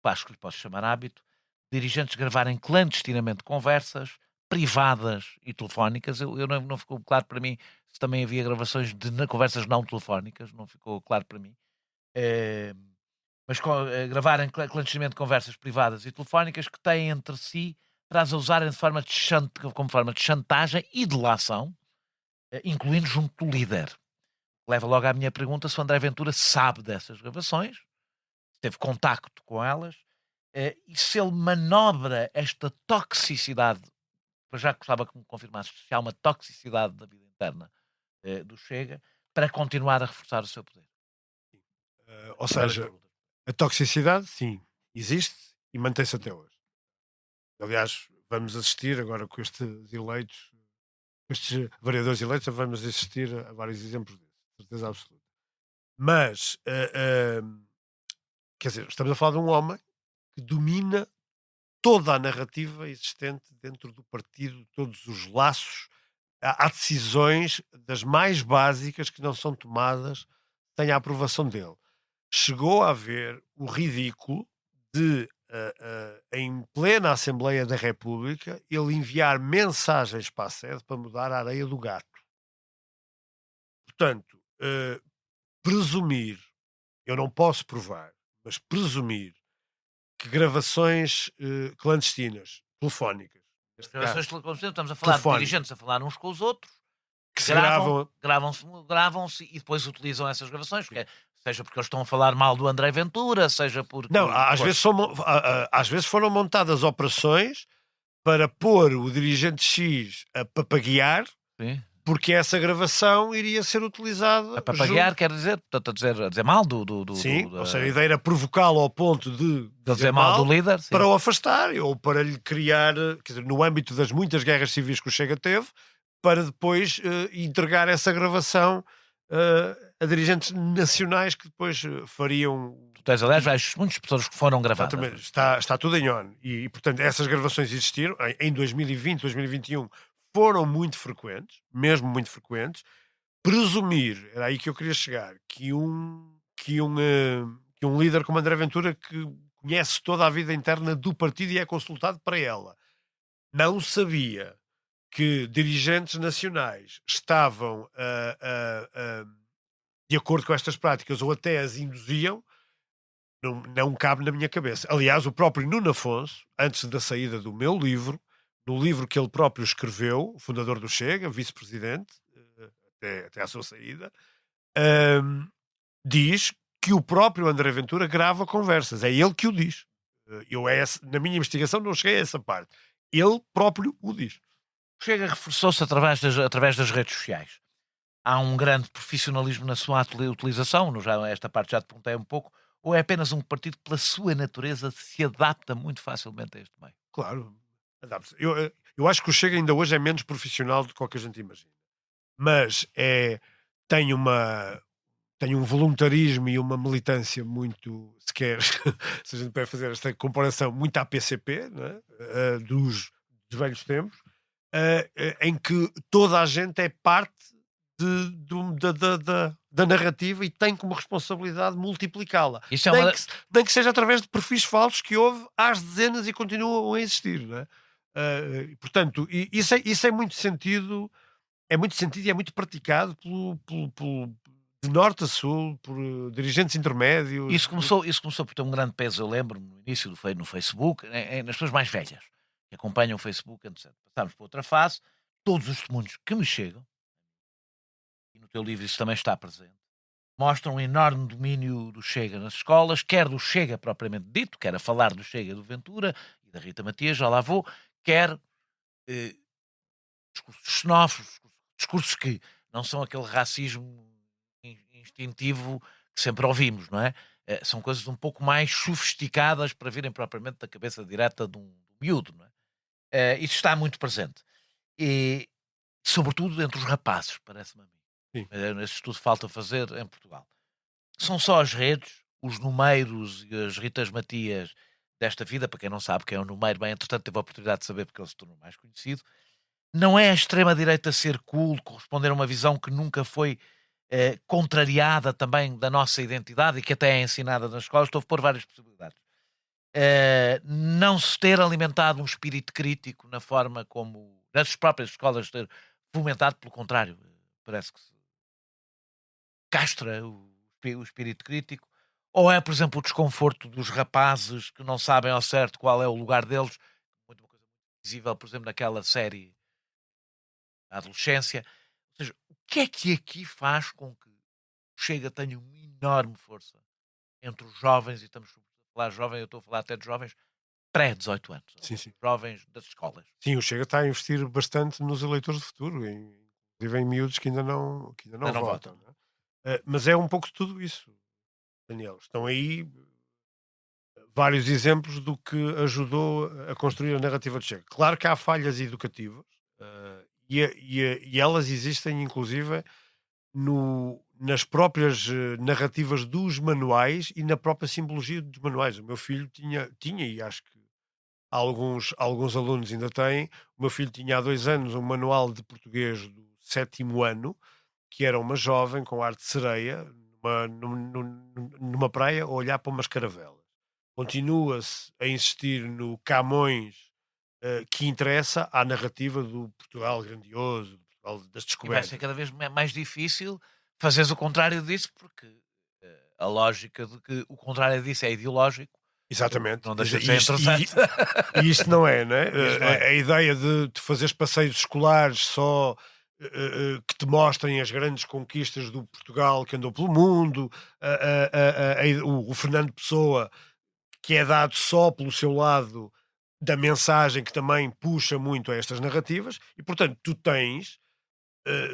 acho que lhe posso chamar hábito, de dirigentes gravarem clandestinamente conversas privadas e telefónicas. Eu não ficou claro para mim se também havia gravações de conversas não telefónicas, não ficou claro para mim. Mas gravarem clandestinamente conversas privadas e telefónicas que têm entre si, traz a usarem como forma de chantagem e delação, incluindo junto do líder. Leva logo à minha pergunta se o André Ventura sabe dessas gravações, se teve contacto com elas, e se ele manobra esta toxicidade, eu já gostava que me confirmasse se há uma toxicidade da vida interna do Chega, para continuar a reforçar o seu poder. Ou seja, a toxicidade, sim, existe e mantém-se até hoje. Aliás, vamos assistir agora com estes eleitos, estes vereadores eleitos, vamos assistir a vários exemplos disso, certeza absoluta. Mas, quer dizer, estamos a falar de um homem que domina toda a narrativa existente dentro do partido, todos os laços. Há decisões das mais básicas que não são tomadas sem a aprovação dele. Chegou a haver o ridículo de, em plena Assembleia da República, ele enviar mensagens para a sede para mudar a areia do gato. Portanto, presumir, eu não posso provar, mas presumir que gravações clandestinas, telefónicas, Estamos a falar de dirigentes a falar uns com os outros, que se gravam, gravam-se e depois utilizam essas gravações, seja porque eles estão a falar mal do André Ventura, seja porque... Não, às vezes foram montadas operações para pôr o dirigente X a papaguear, Sim. porque essa gravação iria ser utilizada... A papaguear quer dizer, portanto, a dizer mal do... Sim, ou seja, a ideia era provocá-lo ao ponto de dizer mal do líder. Sim. Para o afastar, ou para lhe criar, quer dizer, no âmbito das muitas guerras civis que o Chega teve, para depois entregar essa gravação a dirigentes nacionais que depois fariam... Tu tens, aliás, muitas pessoas que foram gravadas. Está tudo em on. E, portanto, essas gravações existiram em 2020, 2021, foram muito frequentes, mesmo muito frequentes. Presumir, era aí que eu queria chegar, que um líder como André Ventura, que conhece toda a vida interna do partido e é consultado para ela, não sabia que dirigentes nacionais estavam de acordo com estas práticas ou até as induziam, não cabe na minha cabeça. Aliás, o próprio Nuno Afonso, antes da saída do meu livro, no livro que ele próprio escreveu, o fundador do Chega, vice-presidente, até à sua saída, diz que o próprio André Ventura grava conversas. É ele que o diz. Na minha investigação não cheguei a essa parte. Ele próprio o diz. Chega, reforçou-se através das redes sociais. Há um grande profissionalismo na sua utilização, esta parte já te perguntei um pouco, ou é apenas um partido que, pela sua natureza, se adapta muito facilmente a este meio? Claro. adapta-se. Eu acho que o Chega ainda hoje é menos profissional do que qualquer gente imagina. Mas tem tem um voluntarismo e uma militância muito, se quer, se a gente puder fazer esta comparação, muito à PCP, não é? Dos velhos tempos, em que toda a gente é parte da narrativa e tem como responsabilidade multiplicá-la. Isso é Nem, uma... nem que seja através de perfis falsos que houve às dezenas e continuam a existir. Não é? Portanto, isso é muito sentido. É muito sentido e é muito praticado de norte a sul, por dirigentes intermédios. Isso começou por ter um grande peso, eu lembro-me, no início no Facebook, nas pessoas mais velhas, que acompanham o Facebook, etc. Passámos para outra fase, todos os testemunhos que me chegam, e no teu livro isso também está presente, mostram um enorme domínio do Chega nas escolas, quer do Chega propriamente dito, quer a falar do Chega do Ventura e da Rita Matias, já lá vou, quer discursos xenófobos, discursos que não são aquele racismo instintivo que sempre ouvimos, não é? São coisas um pouco mais sofisticadas para virem propriamente da cabeça direta de um miúdo, não é? Isso está muito presente. E, sobretudo entre os rapazes, parece-me a mim. Sim. Esse estudo falta fazer em Portugal. São só as redes, os numeiros e as Ritas Matias desta vida, para quem não sabe quem é o numeiro, bem, entretanto teve a oportunidade de saber porque ele se tornou mais conhecido. Não é a extrema-direita ser cool, corresponder a uma visão que nunca foi contrariada também da nossa identidade e que até é ensinada nas escolas. Estou a pôr várias possibilidades. Não se ter alimentado um espírito crítico na forma como nas próprias escolas ter fomentado, pelo contrário, parece que se castra o espírito crítico. Ou é, por exemplo, o desconforto dos rapazes que não sabem ao certo qual é o lugar deles, uma coisa muito visível, por exemplo, naquela série A Adolescência. Ou seja, o que é que aqui faz com que o Chega tenha uma enorme força entre os jovens, e estamos a falar jovens, eu estou a falar até de jovens pré-18 anos, Sim, sim. jovens das escolas. Sim, o Chega está a investir bastante nos eleitores de futuro, inclusive em miúdos que ainda não votam. Não é? Mas é um pouco de tudo isso, Daniel. Estão aí vários exemplos do que ajudou a construir a narrativa do Chega. Claro que há falhas educativas e elas existem, inclusive, nas próprias narrativas dos manuais e na própria simbologia dos manuais. O meu filho tinha e acho que alguns alunos ainda têm. O meu filho tinha há 2 anos um manual de português do 7º ano, que era uma jovem com ar de sereia numa praia a olhar para umas caravelas. Continua-se a insistir no Camões, que interessa à narrativa do Portugal grandioso, do Portugal das E vai descobertas. ser cada vez mais difícil fazeres o contrário disso, porque a lógica de que o contrário disso é ideológico. Exatamente. Não deixa de ser interessante. E isto não é, né? Isto não é. A ideia de fazeres passeios escolares só que te mostrem as grandes conquistas do Portugal que andou pelo mundo, o Fernando Pessoa, que é dado só pelo seu lado da mensagem, que também puxa muito a estas narrativas, e portanto tu tens,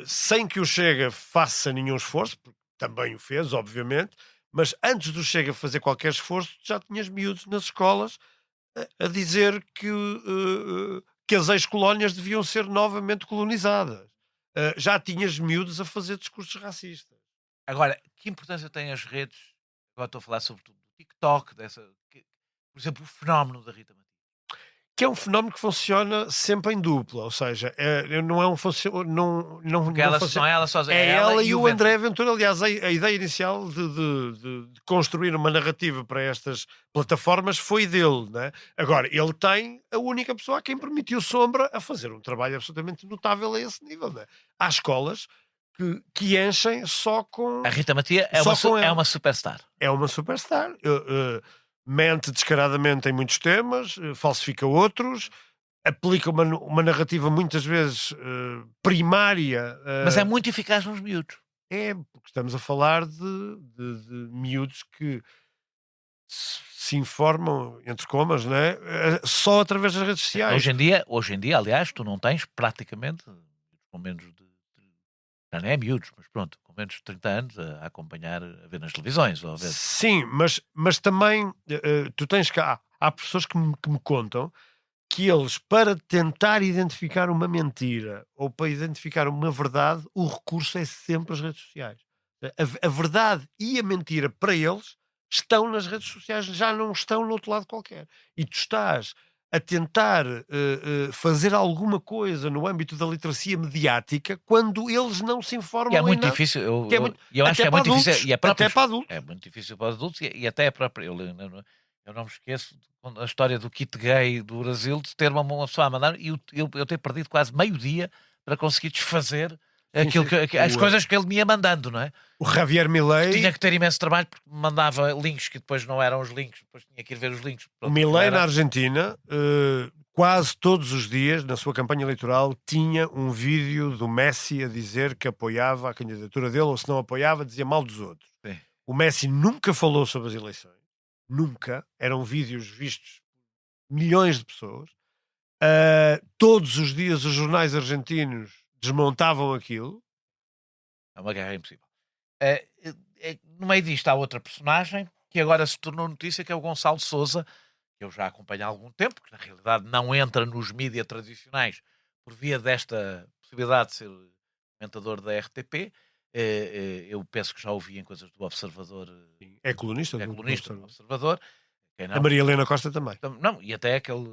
sem que o Chega faça nenhum esforço, porque também o fez, obviamente, mas antes do Chega fazer qualquer esforço, já tinhas miúdos nas escolas a dizer que as ex-colónias deviam ser novamente colonizadas. Já tinhas miúdos a fazer discursos racistas. Agora, que importância têm as redes? Agora estou a falar sobretudo do TikTok, por exemplo, o fenómeno da Rita Matias. Que é um fenómeno que funciona sempre em dupla, ou seja, não é um não Porque ela, não é ela sozinha, é ela e o Ventura. André Ventura. Aliás, a ideia inicial de construir uma narrativa para estas plataformas foi dele, né? Agora, ele tem a única pessoa a quem permitiu Sombra a fazer um trabalho absolutamente notável a esse nível, né? Há escolas que enchem só com... A Rita Matias é uma superstar. É uma superstar. Mente descaradamente em muitos temas, falsifica outros, aplica uma narrativa muitas vezes primária. Mas é muito eficaz nos miúdos. É, porque estamos a falar de miúdos que se informam, entre comas, não é? Só através das redes sociais. Hoje em dia, aliás, tu não tens praticamente, com menos de... Já não é miúdos, mas pronto, com menos de 30 anos a acompanhar, a ver nas televisões. Ou a ver. Sim, mas também tu tens cá, há pessoas que me contam que eles, para tentar identificar uma mentira ou para identificar uma verdade, o recurso é sempre as redes sociais. A verdade e a mentira, para eles, estão nas redes sociais, já não estão no outro lado qualquer. E tu estás a tentar fazer alguma coisa no âmbito da literacia mediática quando eles não se informam E é muito em nada. difícil. Eu Acho que é muito difícil. E até para adultos. É muito difícil para os adultos e até a própria. Eu não me esqueço a história do kit gay do Brasil, de ter uma pessoa a mandar e eu ter perdido quase meio dia para conseguir desfazer as coisas que ele me ia mandando, não é? O Javier Milei tinha que ter imenso trabalho porque me mandava links que depois não eram os links, depois tinha que ir ver os links. O Milei na Argentina, quase todos os dias, na sua campanha eleitoral, tinha um vídeo do Messi a dizer que apoiava a candidatura dele, ou se não apoiava, dizia mal dos outros. Sim. O Messi nunca falou sobre as eleições. Nunca. Eram vídeos vistos por milhões de pessoas. Todos os dias os jornais argentinos desmontavam aquilo. É uma guerra impossível. No meio disto há outra personagem que agora se tornou notícia, que é o Gonçalo Sousa, que eu já acompanho há algum tempo, que na realidade não entra nos mídias tradicionais por via desta possibilidade de ser comentador da RTP. Eu penso que já ouvi em coisas do Observador. É colunista do Observador. A Maria Helena Costa também. Não, e até aquele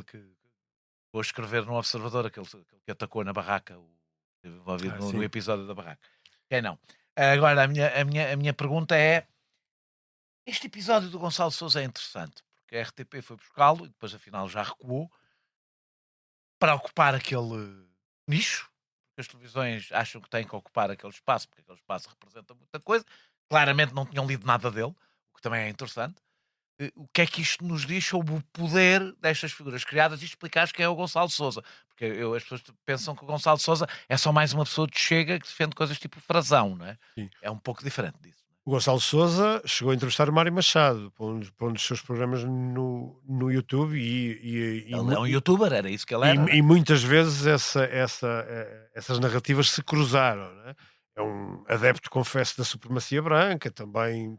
que vou escrever no Observador, aquele que atacou na barraca, envolvido no episódio da barraca. Quem não? Agora, a minha pergunta é: este episódio do Gonçalo Sousa é interessante, porque a RTP foi buscá-lo e depois afinal já recuou para ocupar aquele nicho. As televisões acham que têm que ocupar aquele espaço, porque aquele espaço representa muita coisa. Claramente não tinham lido nada dele, o que também é interessante. O que é que isto nos diz sobre o poder destas figuras criadas e explicares quem é o Gonçalo Sousa? Porque as pessoas pensam que o Gonçalo Sousa é só mais uma pessoa de Chega que defende coisas tipo Frazão, não é? Sim. É um pouco diferente disso. O Gonçalo Sousa chegou a entrevistar o Mário Machado para um dos seus programas no YouTube ele é um youtuber, era isso que ele era. E muitas vezes essas narrativas se cruzaram, não é? É um adepto, confesso, da supremacia branca, também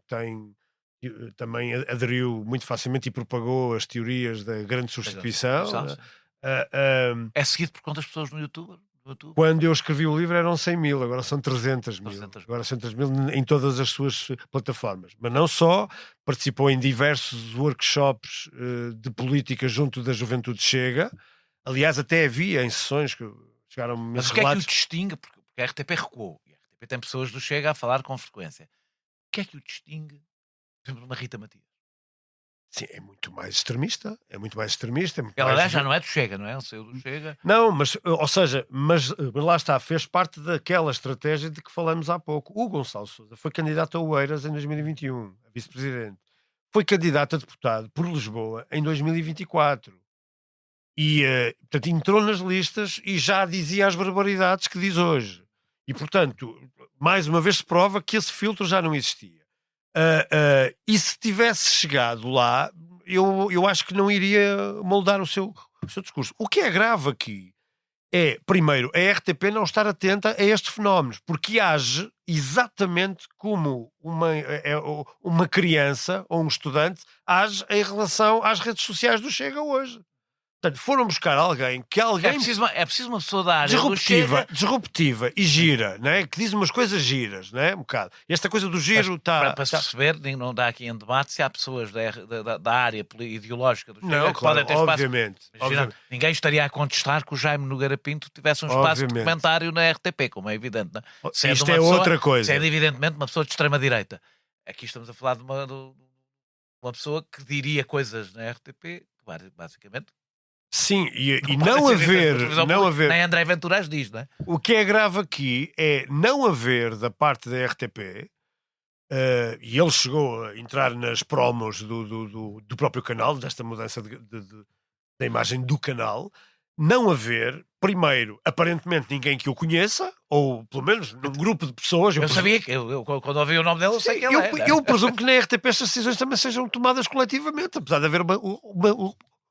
aderiu muito facilmente e propagou as teorias da grande substituição. É seguido por quantas pessoas no YouTube? Quando eu escrevi o livro eram 100 mil, agora são 300 mil. Agora 300 mil em todas as suas plataformas. Mas não só, participou em diversos workshops de política junto da Juventude Chega. Aliás, até havia em sessões que chegaram... Mas o que é que o distingue? Porque a RTP recuou. E a RTP tem pessoas do Chega a falar com frequência. O que é que o distingue? Por exemplo, uma Rita Matias. Sim, é muito mais extremista. Ela já não é do Chega, não é? Ele saiu do Chega. Não, mas lá está, fez parte daquela estratégia de que falamos há pouco. O Gonçalo Sousa foi candidato a Oeiras em 2021, a vice-presidente. Foi candidato a deputado por Lisboa em 2024. E, portanto, entrou nas listas e já dizia as barbaridades que diz hoje. E, portanto, mais uma vez se prova que esse filtro já não existia. E se tivesse chegado lá, eu acho que não iria moldar o seu discurso. O que é grave aqui é, primeiro, a RTP não estar atenta a estes fenómenos, porque age exatamente como uma criança ou um estudante age em relação às redes sociais do Chega hoje. Portanto, foram buscar alguém que É preciso uma pessoa da área disruptiva e gira, não é? Que diz umas coisas giras, não é? Um bocado. E esta coisa do giro está... Para se perceber, não dá aqui em debate se há pessoas da área ideológica do Chega que podem ter obviamente, espaço. Obviamente. Ninguém estaria a contestar que o Jaime Nogueira Pinto tivesse um espaço de comentário na RTP, como é evidente. Não é? Isto é outra coisa. Se é evidentemente uma pessoa de extrema-direita. Aqui estamos a falar de uma pessoa que diria coisas na RTP, que basicamente... Sim, e não haver... Nem André Ventura as diz, não é? O que é grave aqui é não haver da parte da RTP, e ele chegou a entrar nas promos do próprio canal, desta mudança da imagem do canal, não haver, primeiro, aparentemente ninguém que o conheça, ou pelo menos num grupo de pessoas... Eu sabia que, quando ouvi o nome dele, eu sei que ele é. Eu presumo que na RTP estas decisões também sejam tomadas coletivamente, apesar de haver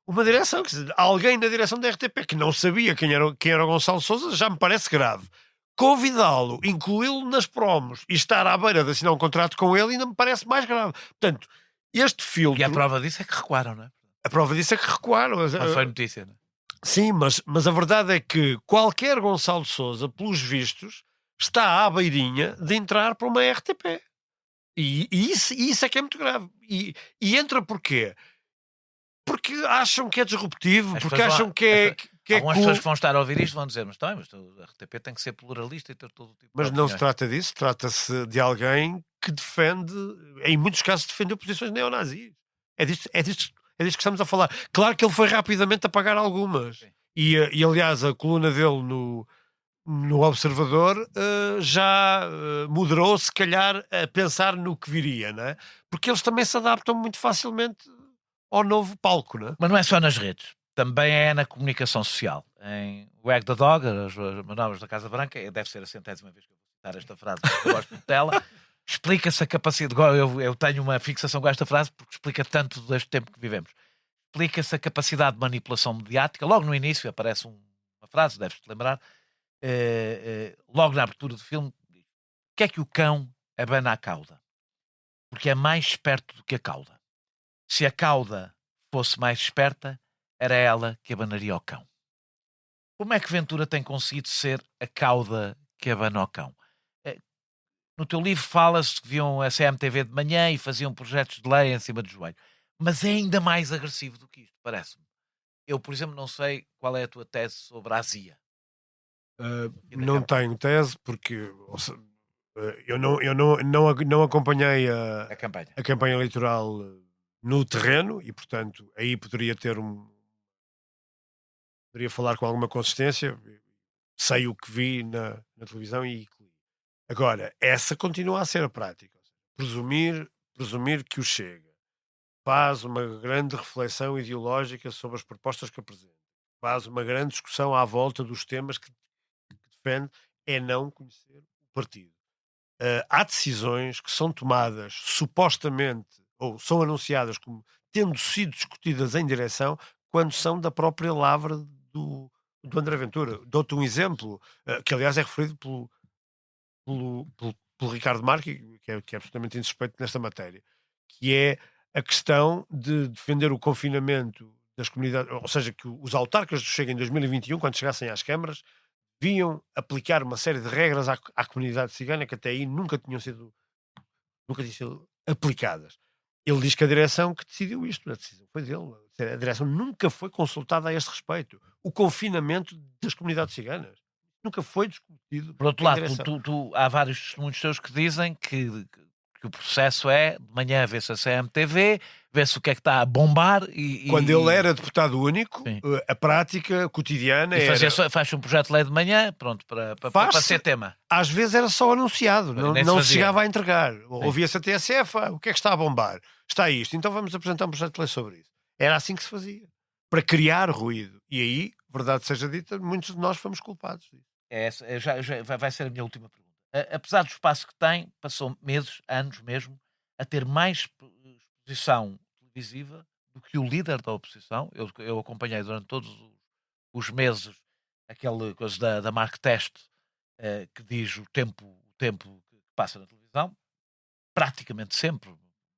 uma direção, quer dizer, alguém na direção da RTP que não sabia quem era o Gonçalo Sousa, já me parece grave. Convidá-lo, incluí-lo nas promos e estar à beira de assinar um contrato com ele ainda me parece mais grave. Portanto, este filtro... E a prova disso é que recuaram, não é? A prova disso é que recuaram. Não foi notícia, não é? Sim, mas a verdade é que qualquer Gonçalo de Sousa, pelos vistos, está à beirinha de entrar para uma RTP. E isso é que é muito grave. E entra porquê? Porque acham que é disruptivo, As porque pessoas acham vão- que é, que é Algumas cool. pessoas que vão estar a ouvir isto vão dizer, mas a RTP tem que ser pluralista e ter todo o tipo Mas de não se opiniões. trata disso, trata-se de alguém que defende, em muitos casos, defendeu posições neonazis. É disto que estamos a falar. Claro que ele foi rapidamente apagar algumas. Sim. E aliás, a coluna dele no Observador já moderou, se calhar, a pensar no que viria, não é? Porque eles também se adaptam muito facilmente ao novo palco, não é? Mas não é só nas redes, também é na comunicação social. Em Wag the Dog, as manobras da Casa Branca, deve ser a 100ª vez que eu vou citar esta frase, porque eu gosto muito dela. Explica-se a capacidade. Eu tenho uma fixação com esta frase porque explica tanto deste tempo que vivemos. Explica-se a capacidade de manipulação mediática. Logo no início aparece uma frase, deves-te lembrar, logo na abertura do filme: o que é que o cão abana a cauda? Porque é mais esperto do que a cauda. Se a cauda fosse mais esperta, era ela que abanaria o cão. Como é que Ventura tem conseguido ser a cauda que abana o cão? No teu livro fala-se que viam a CMTV de manhã e faziam projetos de lei em cima do joelho. Mas é ainda mais agressivo do que isto, parece-me. Eu, por exemplo, não sei qual é a tua tese sobre a azia. E da Não campanha. tenho tese, porque eu não acompanhei A campanha. a campanha eleitoral no terreno e, portanto, aí poderia falar com alguma consistência. Sei o que vi na televisão e agora, essa continua a ser a prática. Presumir que o Chega faz uma grande reflexão ideológica sobre as propostas que apresenta, faz uma grande discussão à volta dos temas que defende, é não conhecer o partido. Há decisões que são tomadas supostamente ou são anunciadas como tendo sido discutidas em direção quando são da própria lavra do André Ventura. Dou-te um exemplo, que aliás é referido pelo Ricardo Marques, que é absolutamente insuspeito nesta matéria, que é a questão de defender o confinamento das comunidades, ou seja, que os autarcas do Chega em 2021, quando chegassem às câmaras, viam aplicar uma série de regras à comunidade cigana que até aí nunca tinham sido aplicadas. Ele diz que a direção que decidiu isto, a decisão foi dele. A direção nunca foi consultada a este respeito. O confinamento das comunidades ciganas nunca foi discutido Por outro em lado, direção. há vários testemunhos teus que dizem que o processo é de manhã vê-se a CMTV, vê-se o que é que está a bombar Quando ele era deputado único, Sim. a prática cotidiana e era... faz um projeto de lei de manhã, pronto, para ser tema. Às vezes era só anunciado, Nem se não se fazia. chegava a entregar. Ouvia-se a TSF, o que é que está a bombar? Está isto, então vamos apresentar um projeto de lei sobre isso. Era assim que se fazia, para criar ruído. E aí, verdade seja dita, muitos de nós fomos culpados disso. Vai ser a minha última pergunta. Apesar do espaço que tem, passou meses, anos mesmo, a ter mais exposição televisiva do que o líder da oposição. Eu acompanhei durante todos os meses aquela coisa da Mark Test, que diz o tempo que passa na televisão, praticamente sempre.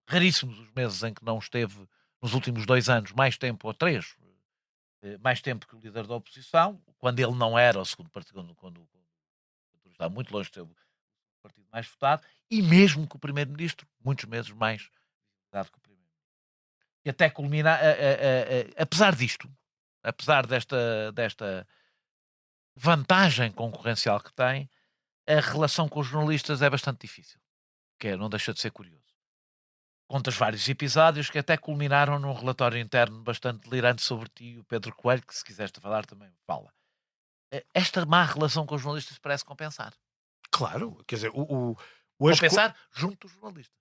Raríssimos os meses em que não esteve, nos últimos 2 anos, mais tempo, ou 3, mais tempo que o líder da oposição, quando ele não era o segundo partido, quando está muito longe de ser o partido mais votado, e mesmo que o primeiro-ministro, muitos meses mais votado que o primeiro-ministro. E até culminar, apesar disto, apesar desta vantagem concorrencial que tem, a relação com os jornalistas é bastante difícil, não deixa de ser curioso. Contas vários episódios que até culminaram num relatório interno bastante delirante sobre ti e o Pedro Coelho, que se quiseres falar também fala. Esta má relação com os jornalistas parece compensar. Claro, quer dizer, hoje Compensar junto dos jornalistas.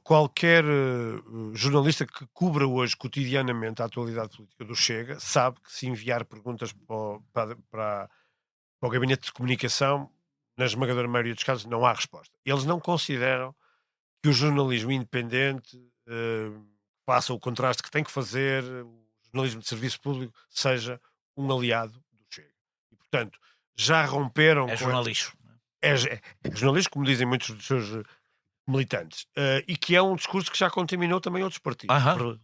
qualquer jornalista que cubra hoje cotidianamente a atualidade política do Chega sabe que se enviar perguntas para o gabinete de comunicação, na esmagadora maioria dos casos, não há resposta. Eles não consideram que o jornalismo independente faça o contraste que tem que fazer, o jornalismo de serviço público seja um aliado do Chega. E, portanto, já romperam... É jornalismo. É jornalismo, como dizem muitos dos seus militantes. E que é um discurso que já contaminou também outros partidos,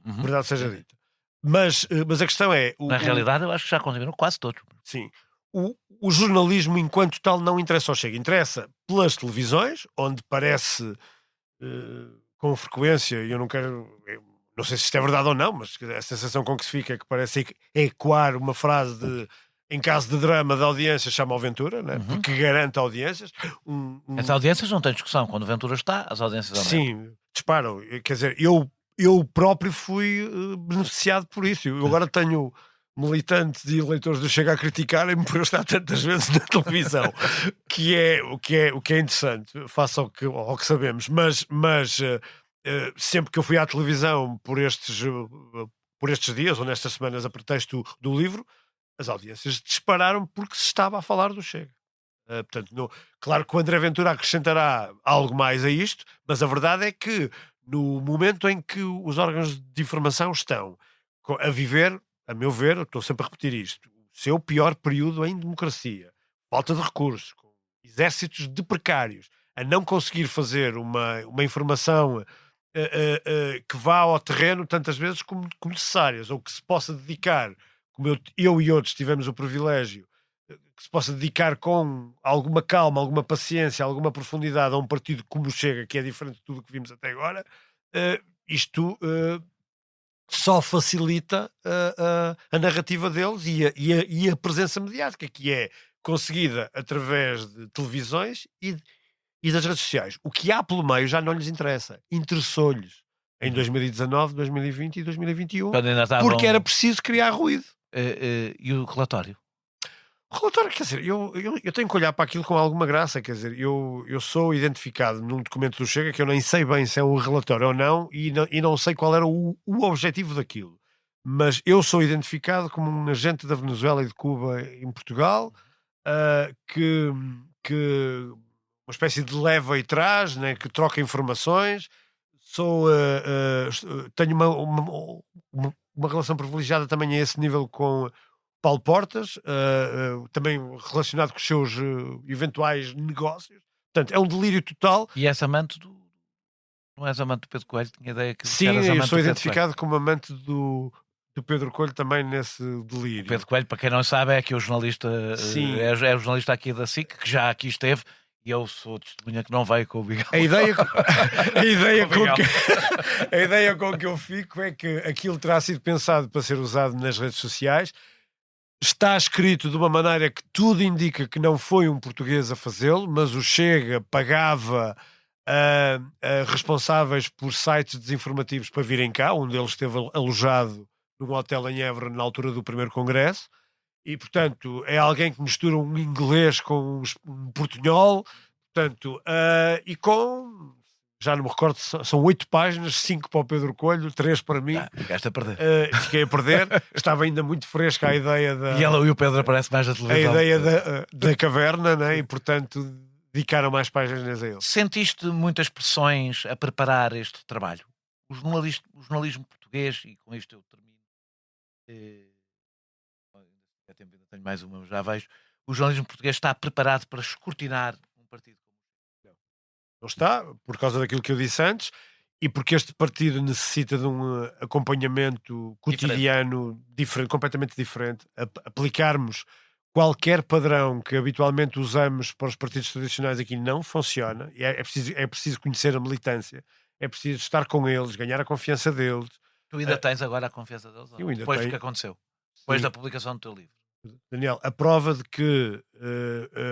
verdade seja Sim. dita. Mas a questão é... Na realidade, eu acho que já continuam quase todos. Sim. O jornalismo, enquanto tal, não interessa ao Chega. Interessa pelas televisões, onde parece com frequência, e eu não quero... não sei se isto é verdade ou não, mas a sensação com que se fica é que parece ecoar uma frase de... Em caso de drama de audiência, chama ao Ventura, né? Porque garante audiências. As audiências não têm discussão. Quando o Ventura está, as audiências Sim, disparam. Quer dizer, eu próprio fui beneficiado por isso. Eu agora tenho militantes e eleitores do Chega a criticarem-me por eu estar tantas vezes na televisão, que é o que é interessante, face ao que sabemos. Mas sempre que eu fui à televisão por estes dias, ou nestas semanas, a pretexto do livro, as audiências dispararam porque se estava a falar do Chega. Portanto, claro que o André Ventura acrescentará algo mais a isto, mas a verdade é que no momento em que os órgãos de informação estão a viver, a meu ver, estou sempre a repetir isto, o seu pior período em democracia, falta de recursos, com exércitos de precários, a não conseguir fazer uma informação que vá ao terreno tantas vezes como necessárias, ou que se possa dedicar, como eu e outros tivemos o privilégio, que se possa dedicar com alguma calma, alguma paciência, alguma profundidade a um partido como o Chega, que é diferente de tudo o que vimos até agora, isto só facilita a narrativa deles e a presença mediática, que é conseguida através de televisões e das redes sociais. O que há pelo meio já não lhes interessa. Interessou-lhes em 2019, 2020 e 2021, porque era preciso criar ruído. E o relatório? O relatório, quer dizer, eu tenho que olhar para aquilo com alguma graça, quer dizer, eu sou identificado num documento do Chega que eu nem sei bem se é um relatório ou não e não sei qual era o objetivo daquilo, mas eu sou identificado como um agente da Venezuela e de Cuba em Portugal, que uma espécie de leva e traz, né, que troca informações, tenho uma relação privilegiada também a esse nível com Paulo Portas, também relacionado com os seus eventuais negócios. Portanto, é um delírio total. E és amante não és amante do Pedro Coelho? Tinha ideia que sim, eras amante eu sou do Pedro identificado como amante do Pedro Coelho também nesse delírio. O Pedro Coelho, para quem não sabe, é que o jornalista é o jornalista aqui da SIC, que já aqui esteve, e eu sou testemunha que não veio com o Bigão. A ideia com que eu fico é que aquilo terá sido pensado para ser usado nas redes sociais. Está escrito de uma maneira que tudo indica que não foi um português a fazê-lo, mas o Chega pagava responsáveis por sites desinformativos para virem cá. Um deles esteve alojado num hotel em Évora na altura do primeiro congresso. E, portanto, é alguém que mistura um inglês com um portunhol. Portanto, e com... Já não me recordo, são 8 páginas, 5 para o Pedro Coelho, 3 para mim. Ficaste a perder. Fiquei a perder. Estava ainda muito fresca a ideia da... E ela e o Pedro aparece mais na televisão. A ideia da caverna, né? E, portanto, dedicaram mais páginas a ele. Sentiste muitas pressões a preparar este trabalho? O jornalismo português, e com isto eu termino... ainda tenho mais uma, já vejo. O jornalismo português está preparado para escrutinar um partido como não está, por causa daquilo que eu disse antes, e porque este partido necessita de um acompanhamento cotidiano diferente, completamente diferente. Aplicarmos qualquer padrão que habitualmente usamos para os partidos tradicionais aqui não funciona. É preciso conhecer a militância, é preciso estar com eles, ganhar a confiança deles. Tu ainda tens agora a confiança deles? Depois do que aconteceu? Depois da publicação do teu livro? Daniel, a prova de que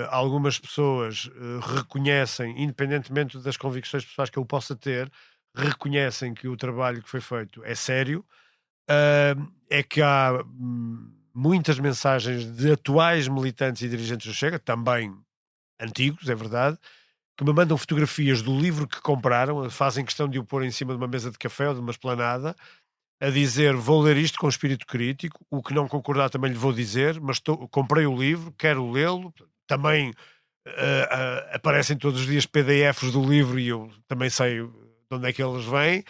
algumas pessoas reconhecem, independentemente das convicções pessoais que eu possa ter, reconhecem que o trabalho que foi feito é sério, é que há muitas mensagens de atuais militantes e dirigentes do Chega, também antigos, é verdade, que me mandam fotografias do livro que compraram, fazem questão de o pôr em cima de uma mesa de café ou de uma esplanada, a dizer, vou ler isto com espírito crítico, o que não concordar também lhe vou dizer, mas comprei o livro, quero lê-lo, também aparecem todos os dias PDFs do livro e eu também sei de onde é que eles vêm,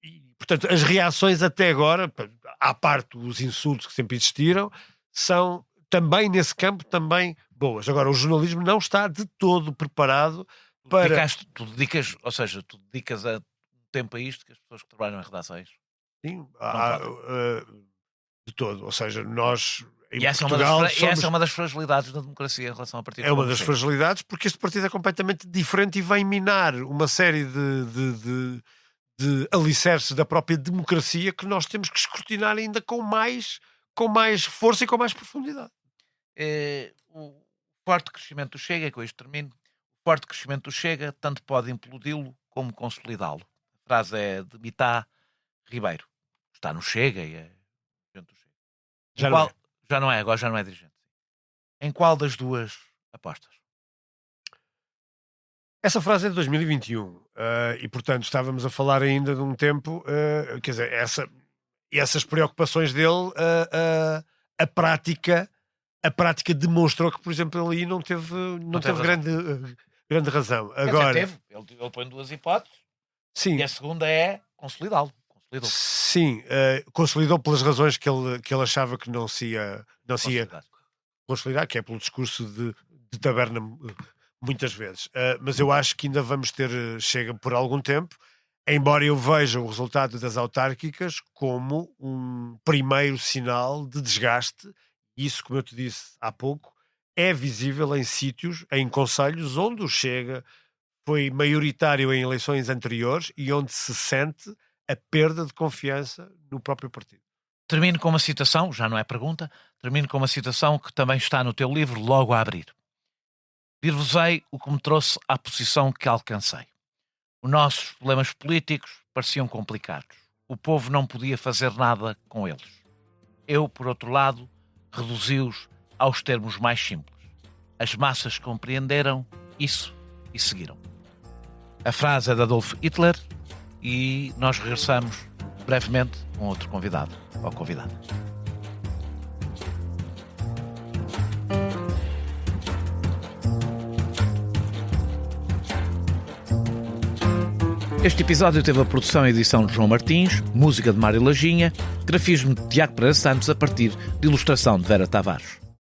e, portanto, as reações até agora, à parte os insultos que sempre existiram, são também nesse campo também boas. Agora, o jornalismo não está de todo preparado para... Tu dedicas a tempo a isto que as pessoas que trabalham em redações. Sim, fazem. de todo. Ou seja, nós em E essa Portugal é uma das fragilidades da democracia em relação ao partido. é uma das fragilidades, porque este partido é completamente diferente e vem minar uma série de alicerces da própria democracia que nós temos que escrutinar ainda com mais força e com mais profundidade. O forte crescimento do Chega, com isto termino, o forte crescimento do Chega tanto pode implodi-lo como consolidá-lo. A frase é de Mitá Ribeiro. Está no Chega e é dirigente do Chega. Agora já não é dirigente. Em qual das duas apostas? Essa frase é de 2021 e, portanto, estávamos a falar ainda de um tempo, quer dizer, essas preocupações dele, a prática demonstrou que, por exemplo, ali não teve grande razão. Agora, teve. Ele põe duas hipóteses. Sim. E a segunda é consolidá-lo. Sim, consolidou pelas razões que ele achava que não se ia consolidar, que é pelo discurso de taberna muitas vezes. Mas eu acho que ainda vamos ter Chega por algum tempo, embora eu veja o resultado das autárquicas como um primeiro sinal de desgaste. Isso, como eu te disse há pouco, é visível em sítios, em concelhos onde o Chega foi maioritário em eleições anteriores e onde se sente a perda de confiança no próprio partido. Termino com uma citação, já não é pergunta, termino com uma citação que também está no teu livro, logo a abrir. Dir-vos-ei o que me trouxe à posição que alcancei. Os nossos problemas políticos pareciam complicados. O povo não podia fazer nada com eles. Eu, por outro lado, reduzi-os aos termos mais simples. As massas compreenderam isso e seguiram. A frase é de Adolf Hitler e nós regressamos brevemente com outro convidado ou convidada. Este episódio teve a produção e edição de João Martins, música de Mário Lajinha, grafismo de Tiago Pereira Santos a partir de ilustração de Vera Tavares.